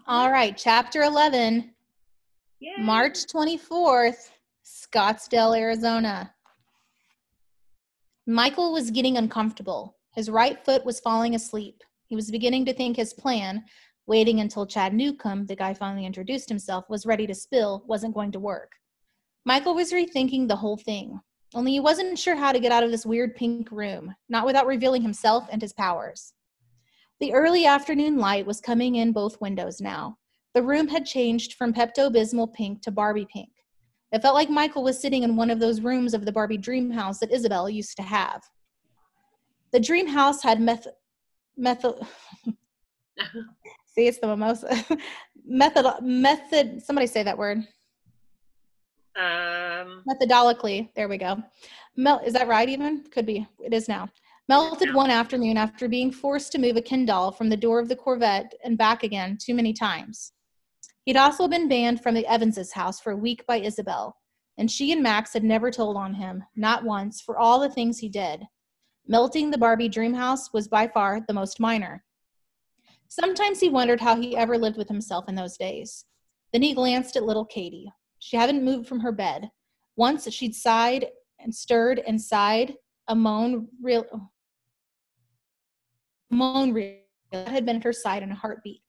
All right, chapter 11, Yay. March 24th, Scottsdale, Arizona. Michael was getting uncomfortable. His right foot was falling asleep. He was beginning to think his plan, waiting until Chad Newcomb, the guy finally introduced himself, was ready to spill, wasn't going to work. Michael was rethinking the whole thing, only he wasn't sure how to get out of this weird pink room, not without revealing himself and his powers. The early afternoon light was coming in both windows now. The room had changed from Pepto-Bismol pink to Barbie pink. It felt like Michael was sitting in one of those rooms of the Barbie dream house that Isabel used to have. The dream house had see, it's the mimosa. Somebody say that word. Methodically, there we go. Is that right even? Could be. It is now. Melted one afternoon after being forced to move a Ken doll from the door of the Corvette and back again too many times. He'd also been banned from the Evanses' house for a week by Isabel, and she and Max had never told on him, not once, for all the things he did. Melting the Barbie dream house was by far the most minor. Sometimes he wondered how he ever lived with himself in those days. Then he glanced at little Katie. She hadn't moved from her bed. Once she'd sighed and stirred and sighed, a moan that had been at her side in a heartbeat.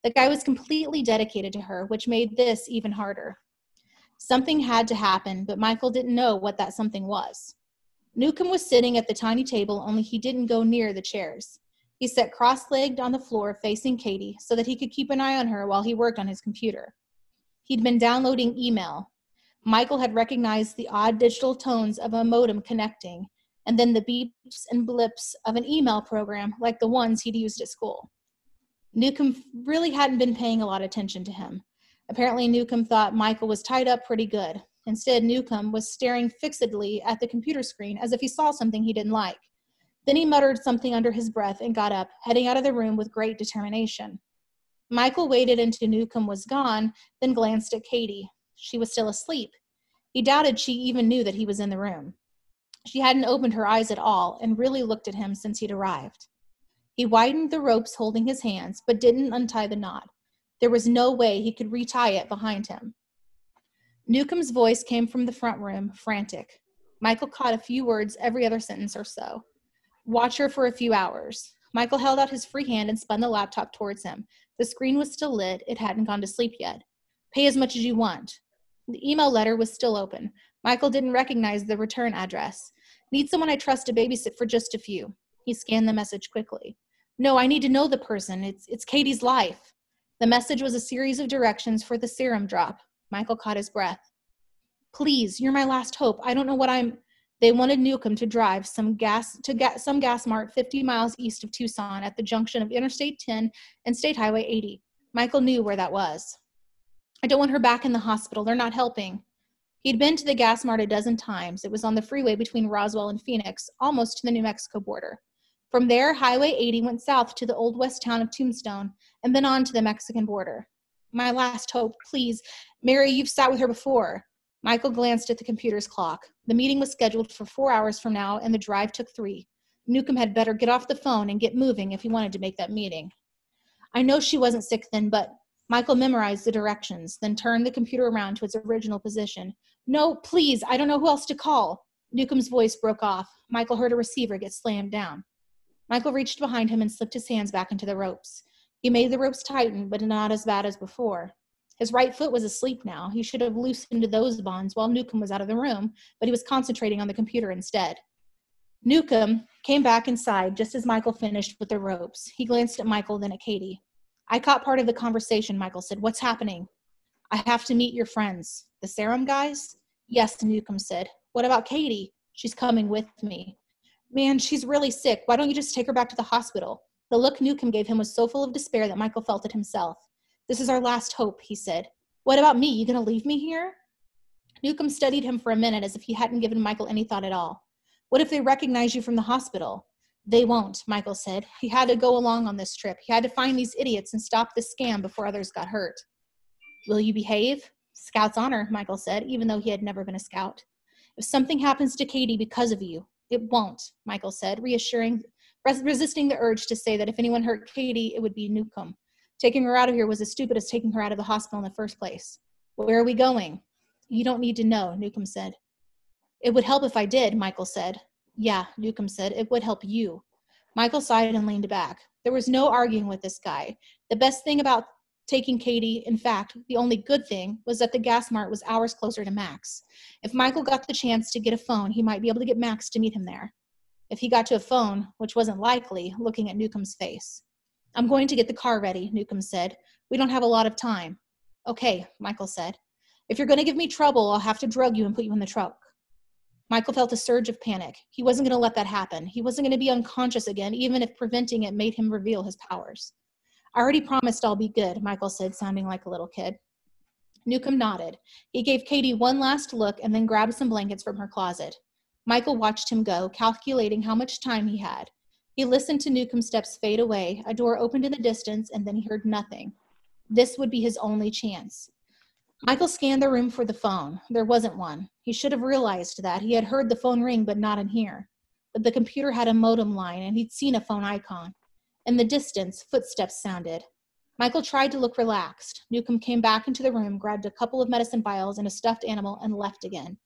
The guy was completely dedicated to her, which made this even harder. Something had to happen, but Michael didn't know what that something was. Newcomb was sitting at the tiny table, only he didn't go near the chairs. He sat cross-legged on the floor facing Katie so that he could keep an eye on her while he worked on his computer. He'd been downloading email. Michael had recognized the odd digital tones of a modem connecting, and then the beeps and blips of an email program like the ones he'd used at school. Newcomb really hadn't been paying a lot of attention to him. Apparently, Newcomb thought Michael was tied up pretty good. Instead, Newcomb was staring fixedly at the computer screen as if he saw something he didn't like. Then he muttered something under his breath and got up, heading out of the room with great determination. Michael waited until Newcomb was gone, then glanced at Katie. She was still asleep. He doubted she even knew that he was in the room. She hadn't opened her eyes at all and really looked at him since he'd arrived. He widened the ropes holding his hands, but didn't untie the knot. There was no way he could retie it behind him. Newcomb's voice came from the front room, frantic. Michael caught a few words every other sentence or so. Watch her for a few hours. Michael held out his free hand and spun the laptop towards him. The screen was still lit. It hadn't gone to sleep yet. Pay as much as you want. The email letter was still open. Michael didn't recognize the return address. Need someone I trust to babysit for just a few. He scanned the message quickly. No, I need to know the person. It's Katie's life. The message was a series of directions for the serum drop. Michael caught his breath. Please, you're my last hope. I don't know what I'm... They wanted Newcomb to drive some gas mart 50 miles east of Tucson at the junction of Interstate 10 and State Highway 80. Michael knew where that was. I don't want her back in the hospital. They're not helping. He'd been to the gas mart a dozen times. It was on the freeway between Roswell and Phoenix, almost to the New Mexico border. From there, Highway 80 went south to the old west town of Tombstone and then on to the Mexican border. My last hope, please. Mary, you've sat with her before. Michael glanced at the computer's clock. The meeting was scheduled for 4 hours from now, and the drive took 3. Newcomb had better get off the phone and get moving if he wanted to make that meeting. I know she wasn't sick then, but Michael memorized the directions, then turned the computer around to its original position. No, please, I don't know who else to call. Newcomb's voice broke off. Michael heard a receiver get slammed down. Michael reached behind him and slipped his hands back into the ropes. He made the ropes tighten, but not as bad as before. His right foot was asleep now. He should have loosened those bonds while Newcomb was out of the room, but he was concentrating on the computer instead. Newcomb came back inside just as Michael finished with the ropes. He glanced at Michael, then at Katie. I caught part of the conversation, Michael said. What's happening? I have to meet your friends. The serum guys? Yes, Newcomb said. What about Katie? She's coming with me. Man, she's really sick. Why don't you just take her back to the hospital? The look Newcomb gave him was so full of despair that Michael felt it himself. This is our last hope, he said. What about me? You gonna leave me here? Newcomb studied him for a minute as if he hadn't given Michael any thought at all. What if they recognize you from the hospital? They won't, Michael said. He had to go along on this trip. He had to find these idiots and stop this scam before others got hurt. Will you behave? Scout's honor, Michael said, even though he had never been a scout. If something happens to Katie because of you, it won't, Michael said, resisting the urge to say that if anyone hurt Katie, it would be Newcomb. Taking her out of here was as stupid as taking her out of the hospital in the first place. Where are we going? You don't need to know, Newcomb said. It would help if I did, Michael said. Yeah, Newcomb said, it would help you. Michael sighed and leaned back. There was no arguing with this guy. The best thing about taking Katie, in fact, the only good thing, was that the gas mart was hours closer to Max. If Michael got the chance to get a phone, he might be able to get Max to meet him there. If he got to a phone, which wasn't likely, looking at Newcomb's face. I'm going to get the car ready, Newcomb said. We don't have a lot of time. Okay, Michael said. If you're going to give me trouble, I'll have to drug you and put you in the truck. Michael felt a surge of panic. He wasn't going to let that happen. He wasn't going to be unconscious again, even if preventing it made him reveal his powers. I already promised I'll be good, Michael said, sounding like a little kid. Newcomb nodded. He gave Katie one last look and then grabbed some blankets from her closet. Michael watched him go, calculating how much time he had. He listened to Newcomb's steps fade away, a door opened in the distance, and then he heard nothing. This would be his only chance. Michael scanned the room for the phone. There wasn't one. He should have realized that. He had heard the phone ring, but not in here. But the computer had a modem line, and he'd seen a phone icon. In the distance, footsteps sounded. Michael tried to look relaxed. Newcomb came back into the room, grabbed a couple of medicine vials and a stuffed animal, and left again.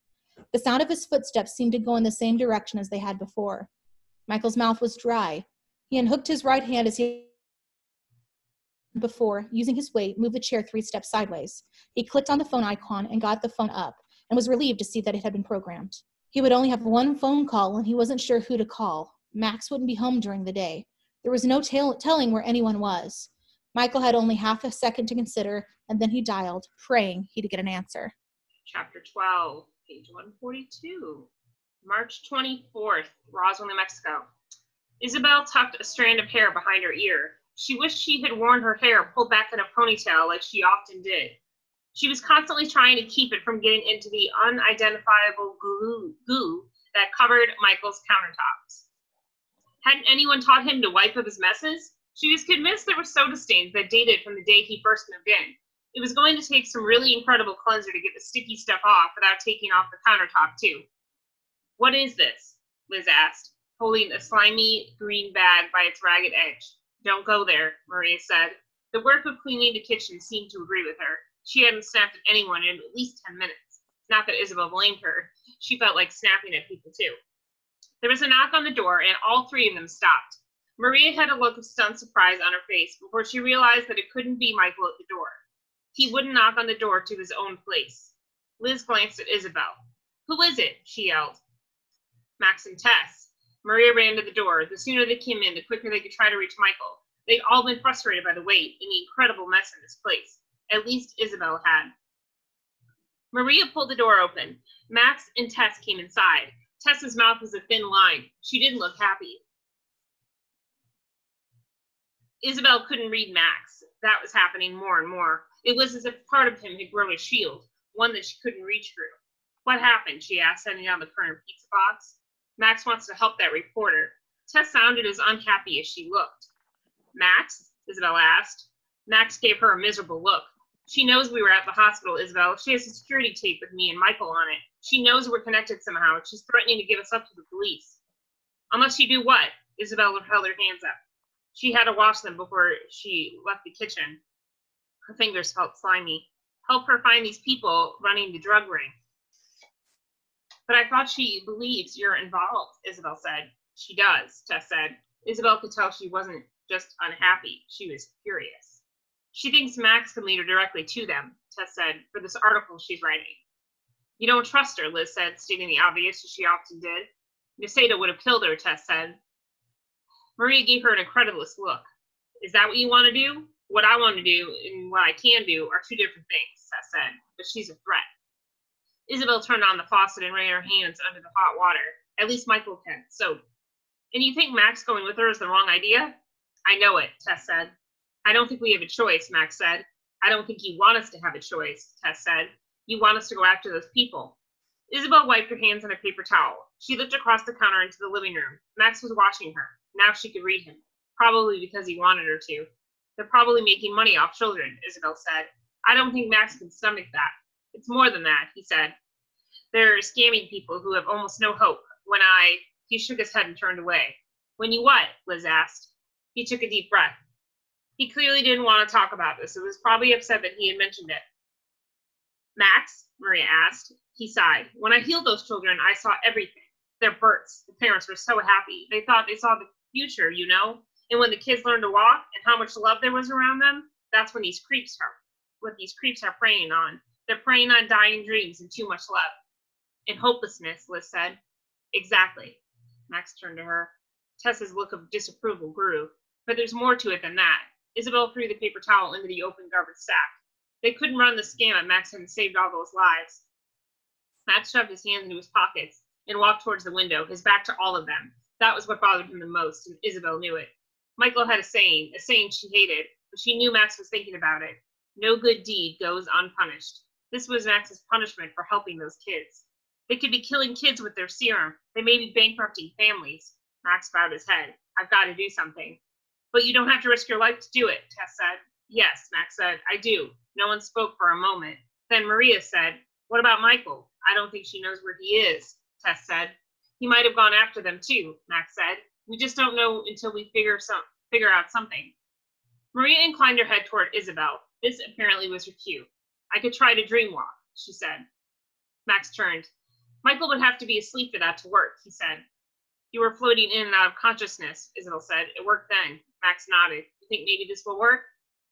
The sound of his footsteps seemed to go in the same direction as they had before. Michael's mouth was dry. He unhooked his right hand as he before, using his weight, moved the chair 3 steps sideways. He clicked on the phone icon and got the phone up, and was relieved to see that it had been programmed. He would only have one phone call, and he wasn't sure who to call. Max wouldn't be home during the day. There was no telling where anyone was. Michael had only half a second to consider, and then he dialed, praying he'd get an answer. Chapter 12, page 142. March 24th, Roswell, New Mexico. Isabel tucked a strand of hair behind her ear. She wished she had worn her hair pulled back in a ponytail like she often did. She was constantly trying to keep it from getting into the unidentifiable goo that covered Michael's countertops. Hadn't anyone taught him to wipe up his messes? She was convinced there were soda stains that dated from the day he first moved in. It was going to take some really incredible cleanser to get the sticky stuff off without taking off the countertop, too. What is this? Liz asked, holding a slimy green bag by its ragged edge. Don't go there, Maria said. The work of cleaning the kitchen seemed to agree with her. She hadn't snapped at anyone in at least 10 minutes. Not that Isabel blamed her. She felt like snapping at people, too. There was a knock on the door, and all 3 of them stopped. Maria had a look of stunned surprise on her face before she realized that it couldn't be Michael at the door. He wouldn't knock on the door to his own place. Liz glanced at Isabel. Who is it? She yelled. Max and Tess. Maria ran to the door. The sooner they came in, the quicker they could try to reach Michael. They'd all been frustrated by the wait and the incredible mess in this place. At least Isabel had. Maria pulled the door open. Max and Tess came inside. Tess's mouth was a thin line. She didn't look happy. Isabel couldn't read Max. That was happening more and more. It was as if part of him had grown a shield, one that she couldn't reach through. What happened? She asked, setting down the current pizza box. Max wants to help that reporter. Tess sounded as unhappy as she looked. Max? Isabel asked. Max gave her a miserable look. She knows we were at the hospital, Isabel. She has a security tape with me and Michael on it. She knows we're connected somehow. She's threatening to give us up to the police. Unless you do what? Isabel held her hands up. She had to wash them before she left the kitchen. Her fingers felt slimy. Help her find these people running the drug ring. But I thought she believes you're involved, Isabel said. She does, Tess said. Isabel could tell she wasn't just unhappy. She was furious. She thinks Max can lead her directly to them, Tess said, for this article she's writing. You don't trust her, Liz said, stating the obvious as she often did. Niseda would have killed her, Tess said. Maria gave her an incredulous look. Is that what you want to do? What I want to do and what I can do are 2 different things, Tess said, but she's a threat. Isabel turned on the faucet and ran her hands under the hot water. At least Michael can. So, and you think Max going with her is the wrong idea? I know it, Tess said. I don't think we have a choice, Max said. I don't think you want us to have a choice, Tess said. You want us to go after those people. Isabel wiped her hands on a paper towel. She looked across the counter into the living room. Max was watching her. Now she could read him. Probably because he wanted her to. They're probably making money off children, Isabel said. I don't think Max can stomach that. It's more than that, he said. They're scamming people who have almost no hope. He shook his head and turned away. When you what? Liz asked. He took a deep breath. He clearly didn't want to talk about this. It was probably upset that he had mentioned it. Max, Maria asked. He sighed. When I healed those children, I saw everything. Their births. The parents were so happy. They thought they saw the future, you know? And when the kids learned to walk and how much love there was around them, that's when these creeps are preying on. They're preying on dying dreams and too much love. And hopelessness, Liz said. Exactly. Max turned to her. Tessa's look of disapproval grew. But there's more to it than that. Isabel threw the paper towel into the open garbage sack. They couldn't run the scam if Max hadn't saved all those lives. Max shoved his hands into his pockets and walked towards the window, his back to all of them. That was what bothered him the most, and Isabel knew it. Michael had a saying she hated, but she knew Max was thinking about it. No good deed goes unpunished. This was Max's punishment for helping those kids. They could be killing kids with their serum. They may be bankrupting families. Max bowed his head. I've got to do something. But you don't have to risk your life to do it, Tess said. Yes, Max said, I do. No one spoke for a moment. Then Maria said, what about Michael? I don't think she knows where he is, Tess said. He might have gone after them too, Max said. We just don't know until we figure out something. Maria inclined her head toward Isabel. This apparently was her cue. I could try to dream walk, she said. Max turned. Michael would have to be asleep for that to work, he said. You were floating in and out of consciousness, Isabel said. It worked then. Max nodded. You think maybe this will work?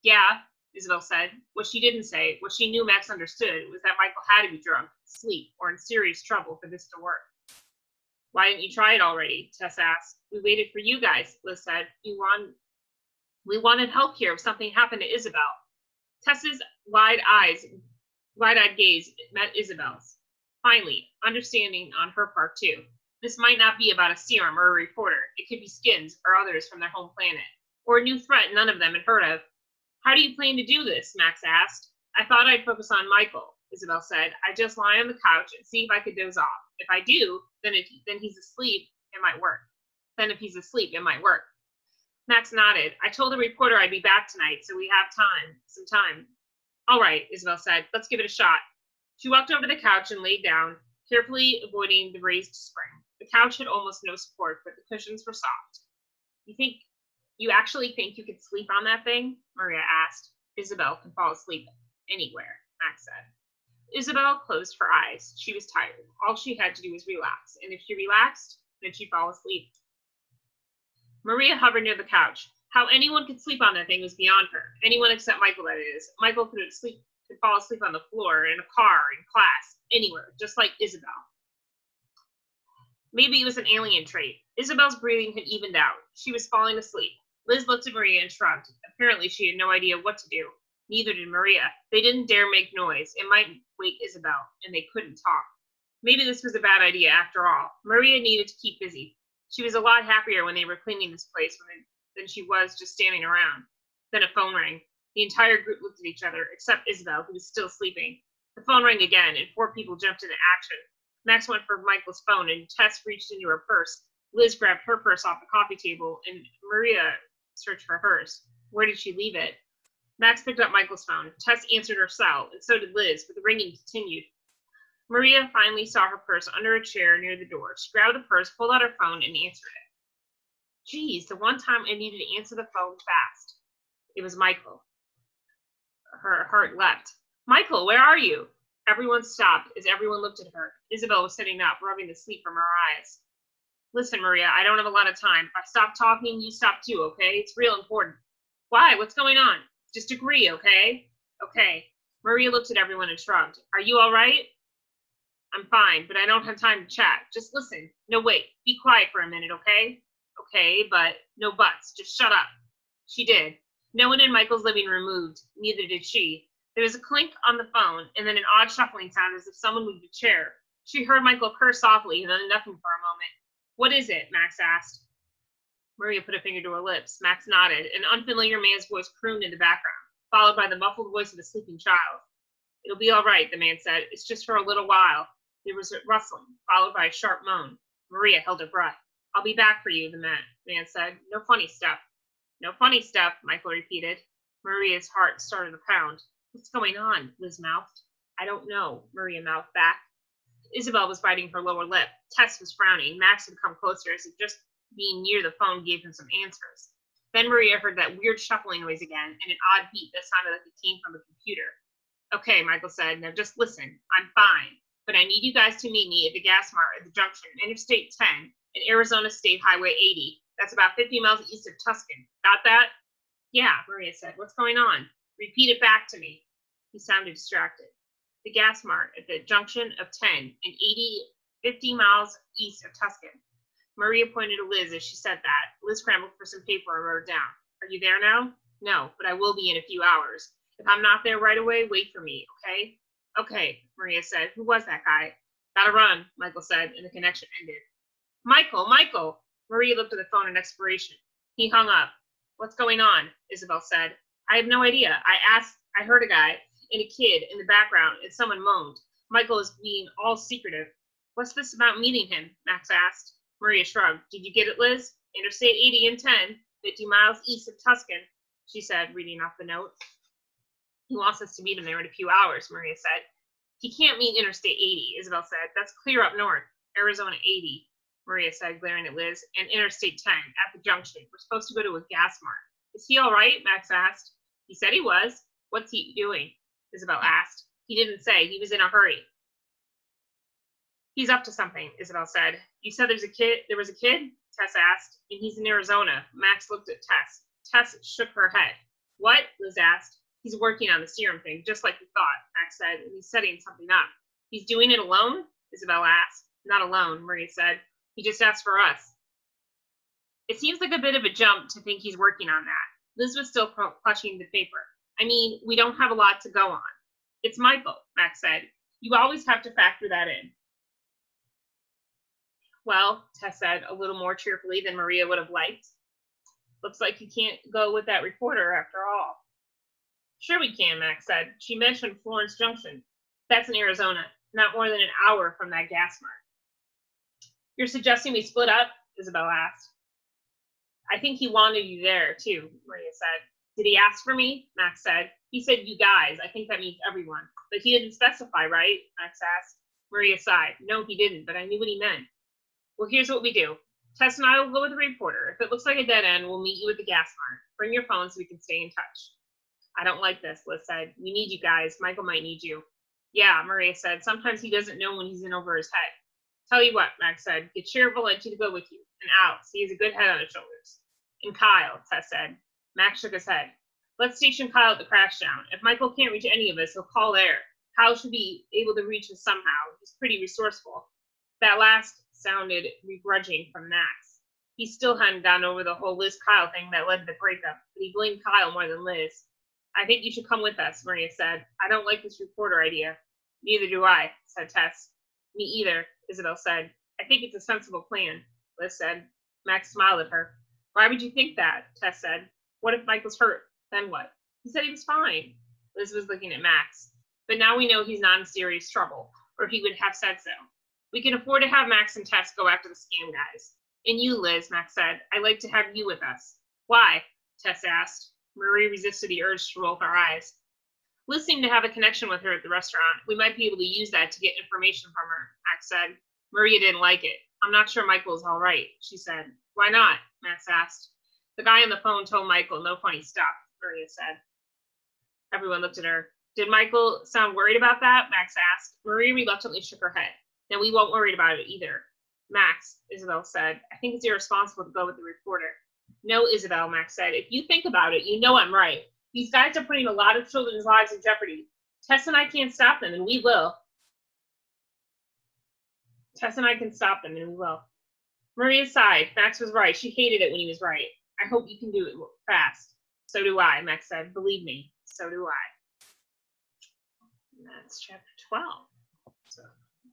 Yeah, Isabel said. What she didn't say, what she knew Max understood, was that Michael had to be drunk, asleep, or in serious trouble for this to work. Why didn't you try it already? Tess asked. We waited for you guys, Liz said. We wanted help here if something happened to Isabel. Tess's wide-eyed gaze met Isabel's. Finally, understanding on her part too. This might not be about a serum or a reporter. It could be skins or others from their home planet, or a new threat none of them had heard of. How do you plan to do this? Max asked. I thought I'd focus on Michael, Isabel said. I'd just lie on the couch and see if I could doze off. If I do, then he's asleep, it might work. Then if he's asleep, it might work. Max nodded. I told the reporter I'd be back tonight, so we have some time. All right, Isabel said. Let's give it a shot. She walked over to the couch and laid down, carefully avoiding the raised spring. The couch had almost no support, but the cushions were soft. You actually think you could sleep on that thing? Maria asked. Isabel can fall asleep anywhere, Max said. Isabel closed her eyes. She was tired. All she had to do was relax, and if she relaxed, then she'd fall asleep. Maria hovered near the couch. How anyone could sleep on that thing was beyond her. Anyone except Michael, that is. Michael could fall asleep on the floor, in a car, in class, anywhere, just like Isabel. Maybe it was an alien trait. Isabel's breathing had evened out. She was falling asleep. Liz looked at Maria and shrugged. Apparently she had no idea what to do. Neither did Maria. They didn't dare make noise. It might wake Isabel, and they couldn't talk. Maybe this was a bad idea after all. Maria needed to keep busy. She was a lot happier when they were cleaning this place than she was just standing around. Then a phone rang. The entire group looked at each other, except Isabel, who was still sleeping. The phone rang again, and 4 people jumped into action. Max went for Michael's phone, and Tess reached into her purse. Liz grabbed her purse off the coffee table, and Maria searched for hers. Where did she leave it? Max picked up Michael's phone. Tess answered her cell, and so did Liz, but the ringing continued. Maria finally saw her purse under a chair near the door. She grabbed the purse, pulled out her phone, and answered it. Geez, the one time I needed to answer the phone fast. It was Michael. Her heart leapt. Michael, where are you? Everyone stopped as everyone looked at her. Isabel was sitting up, rubbing the sleep from her eyes. Listen, Maria, I don't have a lot of time. If I stop talking, you stop too, okay? It's real important. Why? What's going on? Just agree, okay? Okay. Maria looked at everyone and shrugged. Are you all right? I'm fine, but I don't have time to chat. Just listen. No, wait. Be quiet for a minute, okay? Okay, but no buts. Just shut up. She did. No one in Michael's living room moved. Neither did she. There was a clink on the phone, and then an odd shuffling sound as if someone moved a chair. She heard Michael curse softly, and then nothing for a moment. What is it? Max asked. Maria put a finger to her lips. Max nodded. An unfamiliar man's voice crooned in the background, followed by the muffled voice of a sleeping child. It'll be all right, the man said. It's just for a little while. There was a rustling, followed by a sharp moan. Maria held her breath. I'll be back for you, the man said. No funny stuff. No funny stuff, Michael repeated. Maria's heart started to pound. What's going on? Liz mouthed. I don't know, Maria mouthed back. Isabel was biting her lower lip. Tess was frowning. Max had come closer as if just being near the phone gave him some answers. Then Maria heard that weird shuffling noise again, and an odd beat that sounded like it came from a computer. Okay, Michael said, now just listen. I'm fine, but I need you guys to meet me at the gas mart at the junction of Interstate 10 and Arizona State Highway 80. That's about 50 miles east of Tucson. Got that? Yeah, Maria said. What's going on? Repeat it back to me. He sounded distracted. The gas mart at the junction of 10 and 50 miles east of Tucson. Maria pointed to Liz as she said that. Liz scrambled for some paper and wrote it down. Are you there now? No, but I will be in a few hours. If I'm not there right away, wait for me, okay? Okay, Maria said. Who was that guy? Gotta run, Michael said, and the connection ended. Michael! Maria looked at the phone in desperation. He hung up. What's going on? Isabel said. I have no idea. I heard a guy and a kid in the background, and someone moaned. Michael is being all secretive. What's this about meeting him? Max asked. Maria shrugged. Did you get it, Liz? Interstate 80 and 10, 50 miles east of Tucson, she said, reading off the note. He wants us to meet him there in a few hours, Maria said. He can't mean Interstate 80, Isabel said. That's clear up north. Arizona 80, Maria said, glaring at Liz, and Interstate 10 at the junction. We're supposed to go to a gas mart. Is he all right? Max asked. He said he was. What's he doing? Isabel asked. He didn't say. He was in a hurry. He's up to something, Isabel said. You said there was a kid? Tess asked. And he's in Arizona. Max looked at Tess. Tess shook her head. What? Liz asked. He's working on the serum thing, just like we thought, Max said, and he's setting something up. He's doing it alone? Isabel asked. Not alone, Maria said. He just asked for us. It seems like a bit of a jump to think he's working on that. Liz was still clutching the paper. I mean, we don't have a lot to go on. It's Michael, Max said. You always have to factor that in. Well, Tess said, a little more cheerfully than Maria would have liked. Looks like you can't go with that reporter after all. Sure we can, Max said. She mentioned Florence Junction. That's in Arizona, not more than an hour from that gas mart. You're suggesting we split up? Isabel asked. I think he wanted you there, too, Maria said. Did he ask for me? Max said. He said you guys. I think that means everyone. But he didn't specify, right? Max asked. Maria sighed. No, he didn't, but I knew what he meant. Well, here's what we do. Tess and I will go with the reporter. If it looks like a dead end, we'll meet you at the gas mart. Bring your phone so we can stay in touch. I don't like this, Liz said. We need you guys. Michael might need you. Yeah, Maria said. Sometimes he doesn't know when he's in over his head. Tell you what, Max said. Get Sheriff Valenti to go with you. And Alex. He has a good head on his shoulders. And Kyle, Tess said. Max shook his head. Let's station Kyle at the crash down. If Michael can't reach any of us, he'll call there. Kyle should be able to reach us somehow. He's pretty resourceful. That last sounded begrudging from Max. He still hadn't gotten over the whole Liz-Kyle thing that led to the breakup, but he blamed Kyle more than Liz. I think you should come with us, Maria said. I don't like this reporter idea. Neither do I, said Tess. Me either, Isabel said. I think it's a sensible plan, Liz said. Max smiled at her. Why would you think that? Tess said. What if Michael's hurt? Then what? He said he was fine. Liz was looking at Max. But now we know he's not in serious trouble, or he would have said so. We can afford to have Max and Tess go after the scam guys. And you, Liz, Max said. I'd like to have you with us. Why? Tess asked. Marie resisted the urge to roll her eyes. Liz seemed to have a connection with her at the restaurant. We might be able to use that to get information from her, Max said. Maria didn't like it. I'm not sure Michael's all right, she said. Why not? Max asked. The guy on the phone told Michael no funny stuff, Maria said. Everyone looked at her. Did Michael sound worried about that? Max asked. Marie reluctantly shook her head. Then we won't worry about it either. Max, Isabel said, I think it's irresponsible to go with the reporter. No, Isabel, Max said. If you think about it, you know I'm right. These guys are putting a lot of children's lives in jeopardy. Tess and I can't stop them, and we will. Tess and I can stop them, and we will. Maria sighed. Max was right. She hated it when he was right. I hope you can do it fast. So do I, Max said. Believe me, so do I. And that's chapter 12. So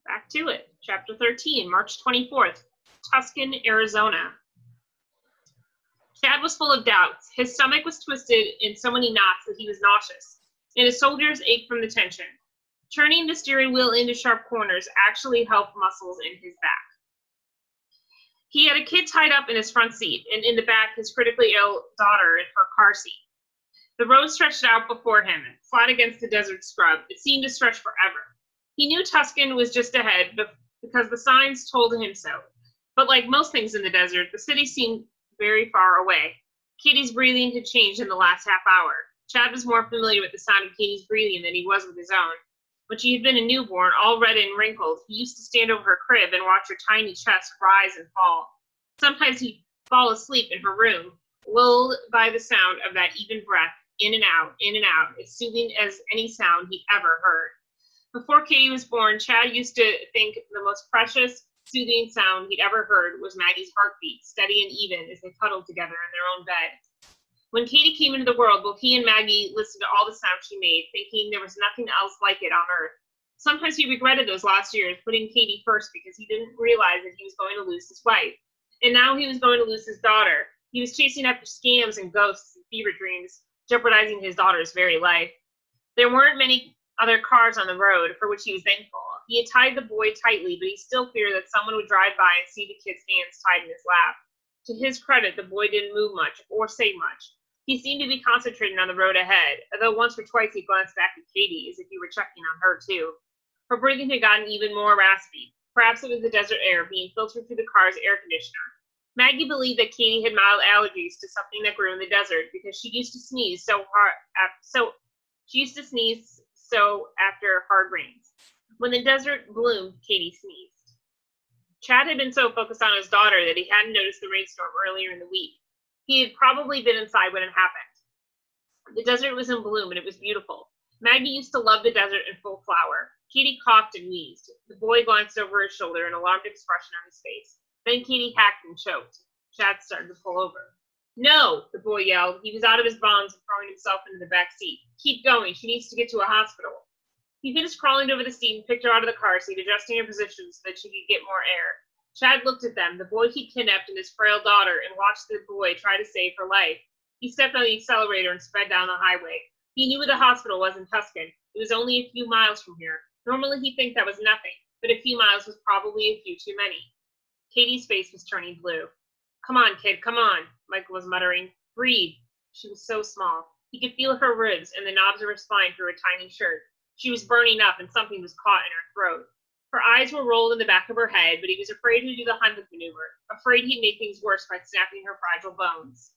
back to it. Chapter 13, March 24th, Tucson, Arizona. Chad was full of doubts. His stomach was twisted in so many knots that he was nauseous, and his shoulders ached from the tension. Turning the steering wheel into sharp corners actually helped muscles in his back. He had a kid tied up in his front seat, and in the back, his critically ill daughter in her car seat. The road stretched out before him, flat against the desert scrub. It seemed to stretch forever. He knew Tucson was just ahead because the signs told him so. But like most things in the desert, the city seemed very far away. Katie's breathing had changed in the last half hour. Chad was more familiar with the sound of Katie's breathing than he was with his own. When she had been a newborn, all red and wrinkled, he used to stand over her crib and watch her tiny chest rise and fall. Sometimes he'd fall asleep in her room, lulled by the sound of that even breath, in and out, as soothing as any sound he'd ever heard. Before Katie was born, Chad used to think the most precious, soothing sound he'd ever heard was Maggie's heartbeat, steady and even as they cuddled together in their own bed. When Katie came into the world, both he and Maggie listened to all the sounds she made, thinking there was nothing else like it on earth. Sometimes he regretted those last years, putting Katie first because he didn't realize that he was going to lose his wife. And now he was going to lose his daughter. He was chasing after scams and ghosts and fever dreams, jeopardizing his daughter's very life. There weren't many other cars on the road, for which he was thankful. He had tied the boy tightly, but he still feared that someone would drive by and see the kid's hands tied in his lap. To his credit, the boy didn't move much or say much. He seemed to be concentrating on the road ahead, although once or twice he glanced back at Katie as if he were checking on her too. Her breathing had gotten even more raspy. Perhaps it was the desert air being filtered through the car's air conditioner. Maggie believed that Katie had mild allergies to something that grew in the desert because she used to sneeze so after hard rains. When the desert bloomed, Katie sneezed. Chad had been so focused on his daughter that he hadn't noticed the rainstorm earlier in the week. He had probably been inside when it happened. The desert was in bloom and it was beautiful. Maggie used to love the desert in full flower. Katie coughed and wheezed. The boy glanced over his shoulder, an alarmed expression on his face. Then Katie hacked and choked. Chad started to pull over. No, the boy yelled. He was out of his bonds and throwing himself into the back seat. Keep going. She needs to get to a hospital. He finished crawling over the seat and picked her out of the car seat, adjusting her position so that she could get more air. Chad looked at them, the boy he kidnapped and his frail daughter, and watched the boy try to save her life. He stepped on the accelerator and sped down the highway. He knew where the hospital was in Tuscan. It was only a few miles from here. Normally he'd think that was nothing, but a few miles was probably a few too many. Katie's face was turning blue. Come on, kid, come on, Michael was muttering. Breathe. She was so small. He could feel her ribs and the knobs of her spine through her tiny shirt. She was burning up and something was caught in her throat. Her eyes were rolled in the back of her head, but he was afraid to do the Heimlich maneuver, afraid he'd make things worse by snapping her fragile bones.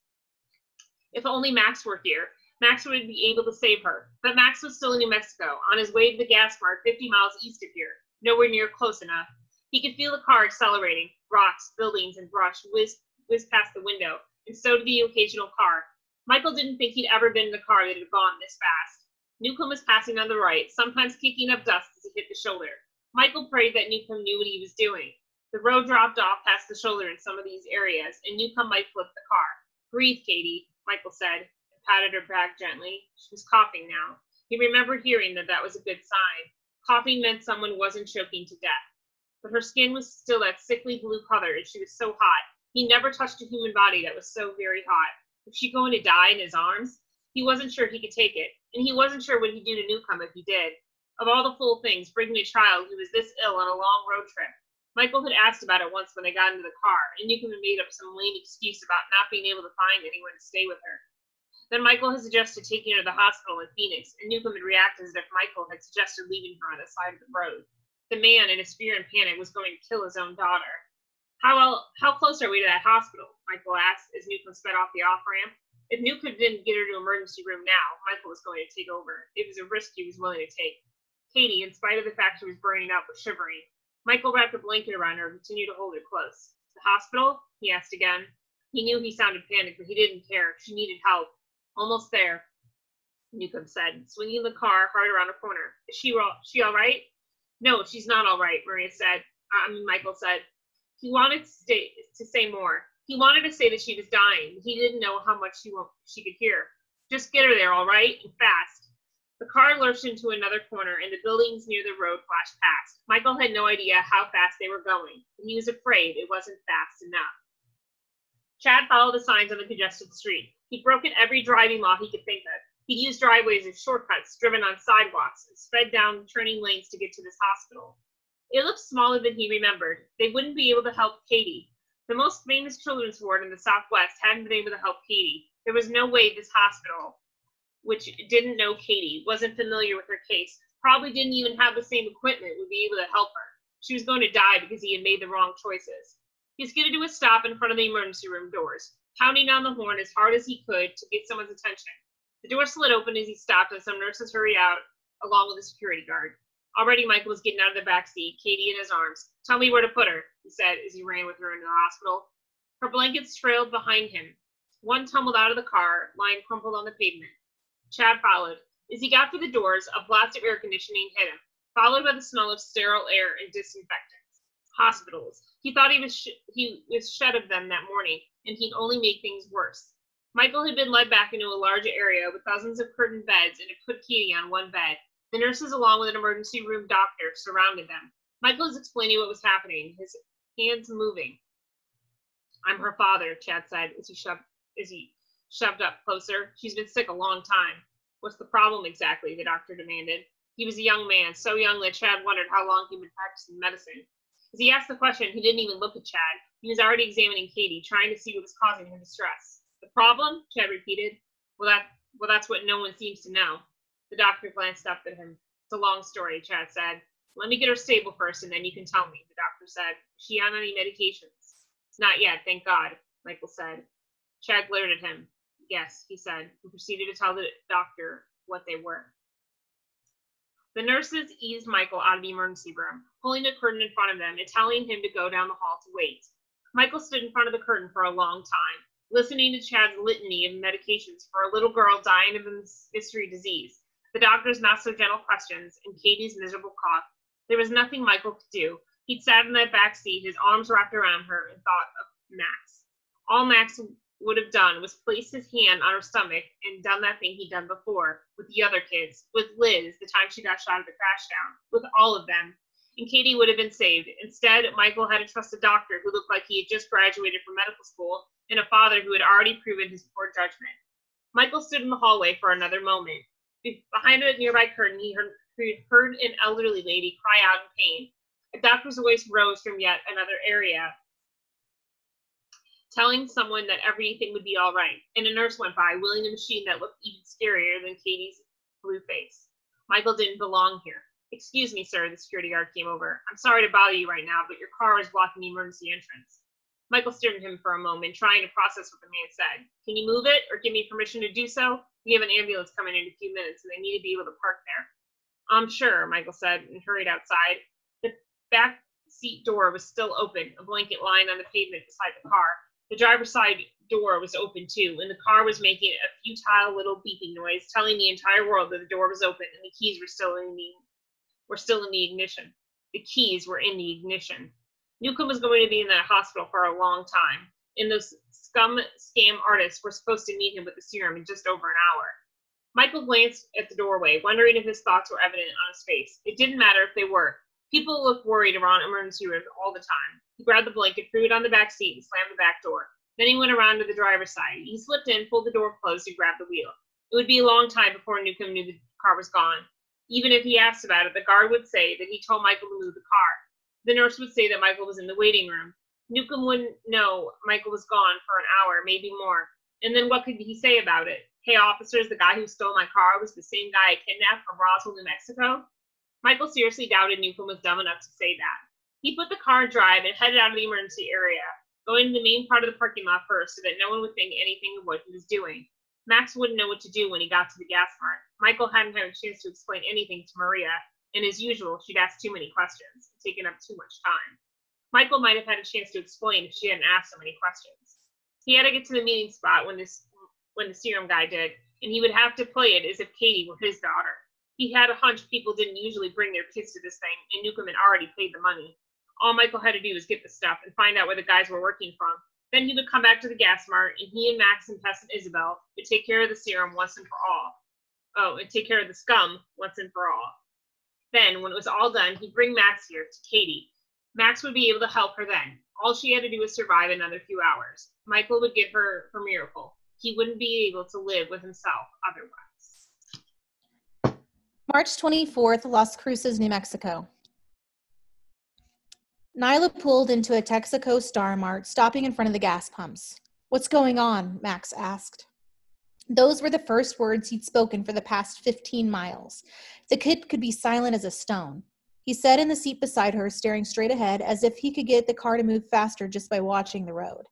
If only Max were here, Max would be able to save her. But Max was still in New Mexico, on his way to the gas mart 50 miles east of here, nowhere near close enough. He could feel the car accelerating. Rocks, buildings, and brush whizzed past the window, and so did the occasional car. Michael didn't think he'd ever been in a car that had gone this fast. Newcomb was passing on the right, sometimes kicking up dust as he hit the shoulder. Michael prayed that Newcomb knew what he was doing. The road dropped off past the shoulder in some of these areas, and Newcomb might flip the car. Breathe, Katie, Michael said, and patted her back gently. She was coughing now. He remembered hearing that was a good sign. Coughing meant someone wasn't choking to death. But her skin was still that sickly blue color, and she was so hot. He never touched a human body that was so very hot. Was she going to die in his arms? He wasn't sure he could take it, and he wasn't sure what he'd do to Newcomb if he did. Of all the fool things, bringing a child who was this ill on a long road trip. Michael had asked about it once when they got into the car, and Newcomb had made up some lame excuse about not being able to find anyone to stay with her. Then Michael had suggested taking her to the hospital in Phoenix, and Newcomb had reacted as if Michael had suggested leaving her on the side of the road. The man, in his fear and panic, was going to kill his own daughter. How close are we to that hospital? Michael asked as Newcomb sped off the off-ramp. If Newcomb didn't get her to emergency room now, Michael was going to take over. It was a risk he was willing to take. Katie, in spite of the fact she was burning up, was shivering. Michael wrapped a blanket around her and continued to hold her close. The hospital? He asked again. He knew he sounded panicked, but he didn't care. She needed help. Almost there, Newcomb said, swinging the car hard around a corner. Is she all right? No, she's not all right, Michael said. He wanted to say more. He wanted to say that she was dying, but he didn't know how much she could hear. Just get her there, all right, and fast. The car lurched into another corner, and the buildings near the road flashed past. Michael had no idea how fast they were going, but he was afraid it wasn't fast enough. Chad followed the signs on the congested street. He'd broken every driving law he could think of. He'd used driveways as shortcuts, driven on sidewalks, and sped down turning lanes to get to this hospital. It looked smaller than he remembered. They wouldn't be able to help Katie. The most famous children's ward in the Southwest hadn't been able to help Katie. There was no way this hospital, which didn't know Katie, wasn't familiar with her case, probably didn't even have the same equipment, would be able to help her. She was going to die because he had made the wrong choices. He skidded to a stop in front of the emergency room doors. pounding on the horn as hard as he could to get someone's attention. The door slid open as he stopped, and some nurses hurried out along with a security guard. Already Michael was getting out of the back seat, Katie in his arms. "Tell me where to put her," he said as he ran with her into the hospital. Her blankets trailed behind him. One tumbled out of the car, lying crumpled on the pavement. Chad followed. As he got to the doors, a blast of air conditioning hit him, followed by the smell of sterile air and disinfectants. Hospitals. He thought he was shed of them that morning, and he'd only make things worse. Michael had been led back into a large area with dozens of curtained beds and had put Katie on one bed. The nurses, along with an emergency room doctor, surrounded them. Michael was explaining what was happening, his hands moving. "I'm her father," Chad said as he shoved up closer. "She's been sick a long time." "What's the problem exactly?" the doctor demanded. He was a young man, so young that Chad wondered how long he'd been practicing medicine. As he asked the question, he didn't even look at Chad. He was already examining Katie, trying to see what was causing her distress. "The problem?" Chad repeated. Well, that's what no one seems to know." The doctor glanced up at him. "It's a long story," Chad said. "Let me get her stable first, and then you can tell me," the doctor said. "Is she on any medications?" "Not yet, thank God," Michael said. Chad glared at him. "Yes," he said, and proceeded to tell the doctor what they were. The nurses eased Michael out of the emergency room, pulling a curtain in front of them and telling him to go down the hall to wait. Michael stood in front of the curtain for a long time, listening to Chad's litany of medications for a little girl dying of a mystery disease, the doctor's not-so-gentle questions, and Katie's miserable cough. There was nothing Michael could do. He'd sat in that back seat, his arms wrapped around her, and thought of Max. All Max would have done was place his hand on her stomach and done that thing he'd done before, with the other kids, with Liz, the time she got shot at the crash down, with all of them, and Katie would have been saved. Instead, Michael had to trust a doctor who looked like he had just graduated from medical school, and a father who had already proven his poor judgment. Michael stood in the hallway for another moment. Behind a nearby curtain, he heard an elderly lady cry out in pain. A doctor's voice rose from yet another area, telling someone that everything would be all right, and a nurse went by, wheeling a machine that looked even scarier than Katie's blue face. Michael didn't belong here. "Excuse me, sir," the security guard came over. "I'm sorry to bother you right now, but your car is blocking the emergency entrance." Michael stared at him for a moment, trying to process what the man said. "Can you move it, or give me permission to do so? We have an ambulance coming in a few minutes, and they need to be able to park there." "I'm sure," Michael said, and hurried outside. The back seat door was still open, a blanket lying on the pavement beside the car. The driver's side door was open too, and the car was making a futile little beeping noise, telling the entire world that the door was open and the keys were still in the ignition. The keys were in the ignition. Newcomb was going to be in that hospital for a long time, and those scam artists were supposed to meet him with the serum in just over an hour. Michael glanced at the doorway, wondering if his thoughts were evident on his face. It didn't matter if they were. People looked worried around emergency rooms all the time. He grabbed the blanket, threw it on the back seat, and slammed the back door. Then he went around to the driver's side. He slipped in, pulled the door closed, and grabbed the wheel. It would be a long time before Newcomb knew the car was gone. Even if he asked about it, the guard would say that he told Michael to move the car. The nurse would say that Michael was in the waiting room. Newcomb wouldn't know Michael was gone for an hour, maybe more. And then what could he say about it? "Hey, officers, the guy who stole my car was the same guy I kidnapped from Roswell, New Mexico?" Michael seriously doubted Newcomb was dumb enough to say that. He put the car in drive and headed out of the emergency area, going to the main part of the parking lot first so that no one would think anything of what he was doing. Max wouldn't know what to do when he got to the gas mart. Michael hadn't had a chance to explain anything to Maria, and as usual, she'd asked too many questions, taken up too much time. Michael might have had a chance to explain if she hadn't asked so many questions. He had to get to the meeting spot when the serum guy did, and he would have to play it as if Katie were his daughter. He had a hunch people didn't usually bring their kids to this thing, and Newcomb had already paid the money. All Michael had to do was get the stuff and find out where the guys were working from. Then he would come back to the gas mart, and he and Max and Tess and Isabel would take care of the serum once and for all. Oh, and take care of the scum once and for all. Then, when it was all done, he'd bring Max here to Katie. Max would be able to help her then. All she had to do was survive another few hours. Michael would give her her miracle. He wouldn't be able to live with himself otherwise. March 24th, Las Cruces, New Mexico. Nyla pulled into a Texaco Star Mart, stopping in front of the gas pumps. "What's going on?" Max asked. Those were the first words he'd spoken for the past 15 miles. The kid could be silent as a stone. He sat in the seat beside her, staring straight ahead, as if he could get the car to move faster just by watching the road.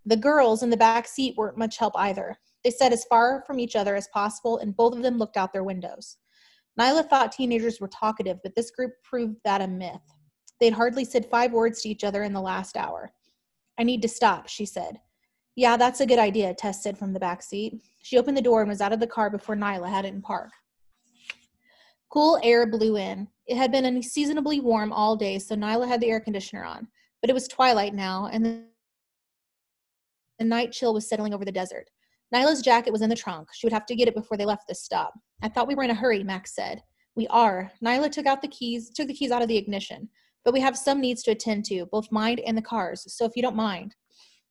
The girls in the back seat weren't much help either. They sat as far from each other as possible, and both of them looked out their windows. Nyla thought teenagers were talkative, but this group proved that a myth. They'd hardly said 5 words to each other in the last hour. "I need to stop," she said. "Yeah, that's a good idea," Tess said from the back seat. She opened the door and was out of the car before Nyla had it in park. Cool air blew in. It had been unseasonably warm all day, so Nyla had the air conditioner on. But it was twilight now, and the night chill was settling over the desert. Nyla's jacket was in the trunk. She would have to get it before they left this stop. "I thought we were in a hurry," Max said. "We are." Nyla took the keys out of the ignition. "But we have some needs to attend to, both mine and the car's, so if you don't mind."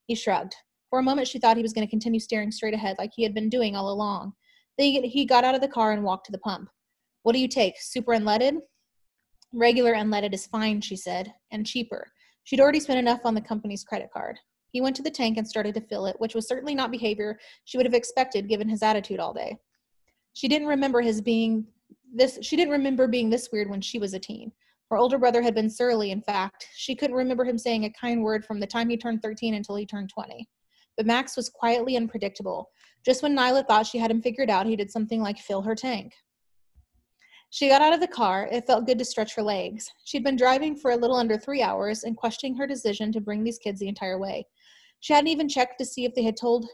He shrugged. For a moment, she thought he was going to continue staring straight ahead like he had been doing all along. Then he got out of the car and walked to the pump. "What do you take, super unleaded?" "Regular unleaded is fine," she said, "and cheaper." She'd already spent enough on the company's credit card. He went to the tank and started to fill it, which was certainly not behavior she would have expected given his attitude all day. She didn't remember being this weird when she was a teen. Her older brother had been surly, in fact. She couldn't remember him saying a kind word from the time he turned 13 until he turned 20. But Max was quietly unpredictable. Just when Nyla thought she had him figured out, he did something like fill her tank. She got out of the car. It felt good to stretch her legs. She'd been driving for a little under 3 hours and questioning her decision to bring these kids the entire way. She hadn't even checked to see if they had told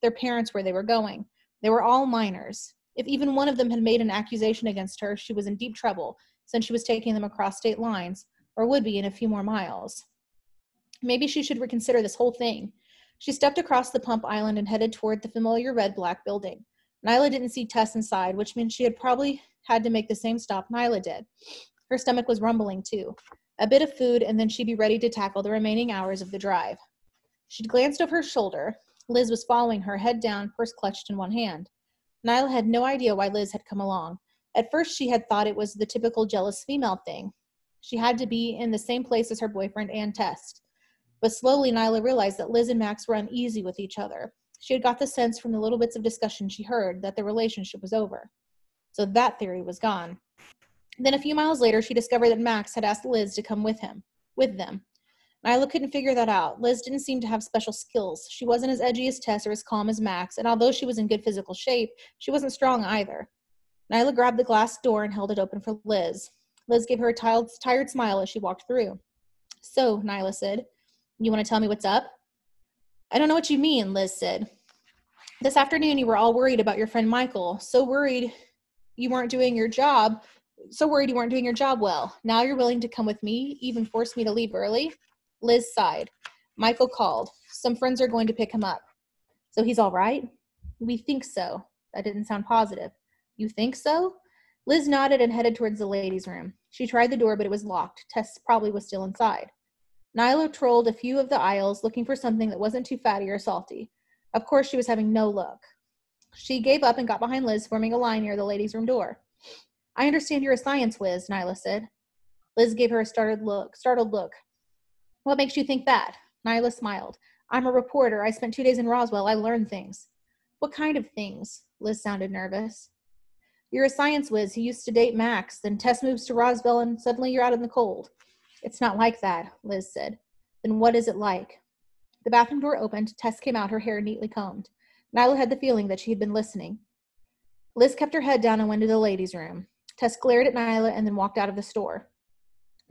their parents where they were going. They were all minors. If even one of them had made an accusation against her, she was in deep trouble, since she was taking them across state lines, or would be in a few more miles. Maybe she should reconsider this whole thing. She stepped across the pump island and headed toward the familiar red-black building. Nyla didn't see Tess inside, which meant she had probably had to make the same stop Nyla did. Her stomach was rumbling, too. A bit of food, and then she'd be ready to tackle the remaining hours of the drive. She'd glanced over her shoulder. Liz was following her, head down, purse clutched in one hand. Nyla had no idea why Liz had come along. At first, she had thought it was the typical jealous female thing. She had to be in the same place as her boyfriend and Tess. But slowly, Nyla realized that Liz and Max were uneasy with each other. She had got the sense from the little bits of discussion she heard that their relationship was over. So that theory was gone. Then a few miles later, she discovered that Max had asked Liz to come with them. Nyla couldn't figure that out. Liz didn't seem to have special skills. She wasn't as edgy as Tess or as calm as Max, and although she was in good physical shape, she wasn't strong either. Nyla grabbed the glass door and held it open for Liz. Liz gave her a tired smile as she walked through. "So," Nyla said, "you want to tell me what's up?" "I don't know what you mean," Liz said. "This afternoon you were all worried about your friend Michael, so worried you weren't doing your job well. Now you're willing to come with me, even force me to leave early?" Liz sighed. "Michael called. Some friends are going to pick him up." "So he's all right?" "We think so." That didn't sound positive. "You think so?" Liz nodded and headed towards the ladies' room. She tried the door, but it was locked. Tess probably was still inside. Nyla trolled a few of the aisles, looking for something that wasn't too fatty or salty. Of course, she was having no luck. She gave up and got behind Liz, forming a line near the ladies' room door. "I understand you're a science whiz," Nyla said. Liz gave her a startled look. "What makes you think that?" Nyla smiled. "I'm a reporter. I spent 2 days in Roswell. I learned things." "What kind of things?" Liz sounded nervous. "You're a science whiz who used to date Max, then Tess moves to Roswell and suddenly you're out in the cold." "It's not like that," Liz said. "Then what is it like?" The bathroom door opened. Tess came out, her hair neatly combed. Nyla had the feeling that she had been listening. Liz kept her head down and went to the ladies' room. Tess glared at Nyla and then walked out of the store.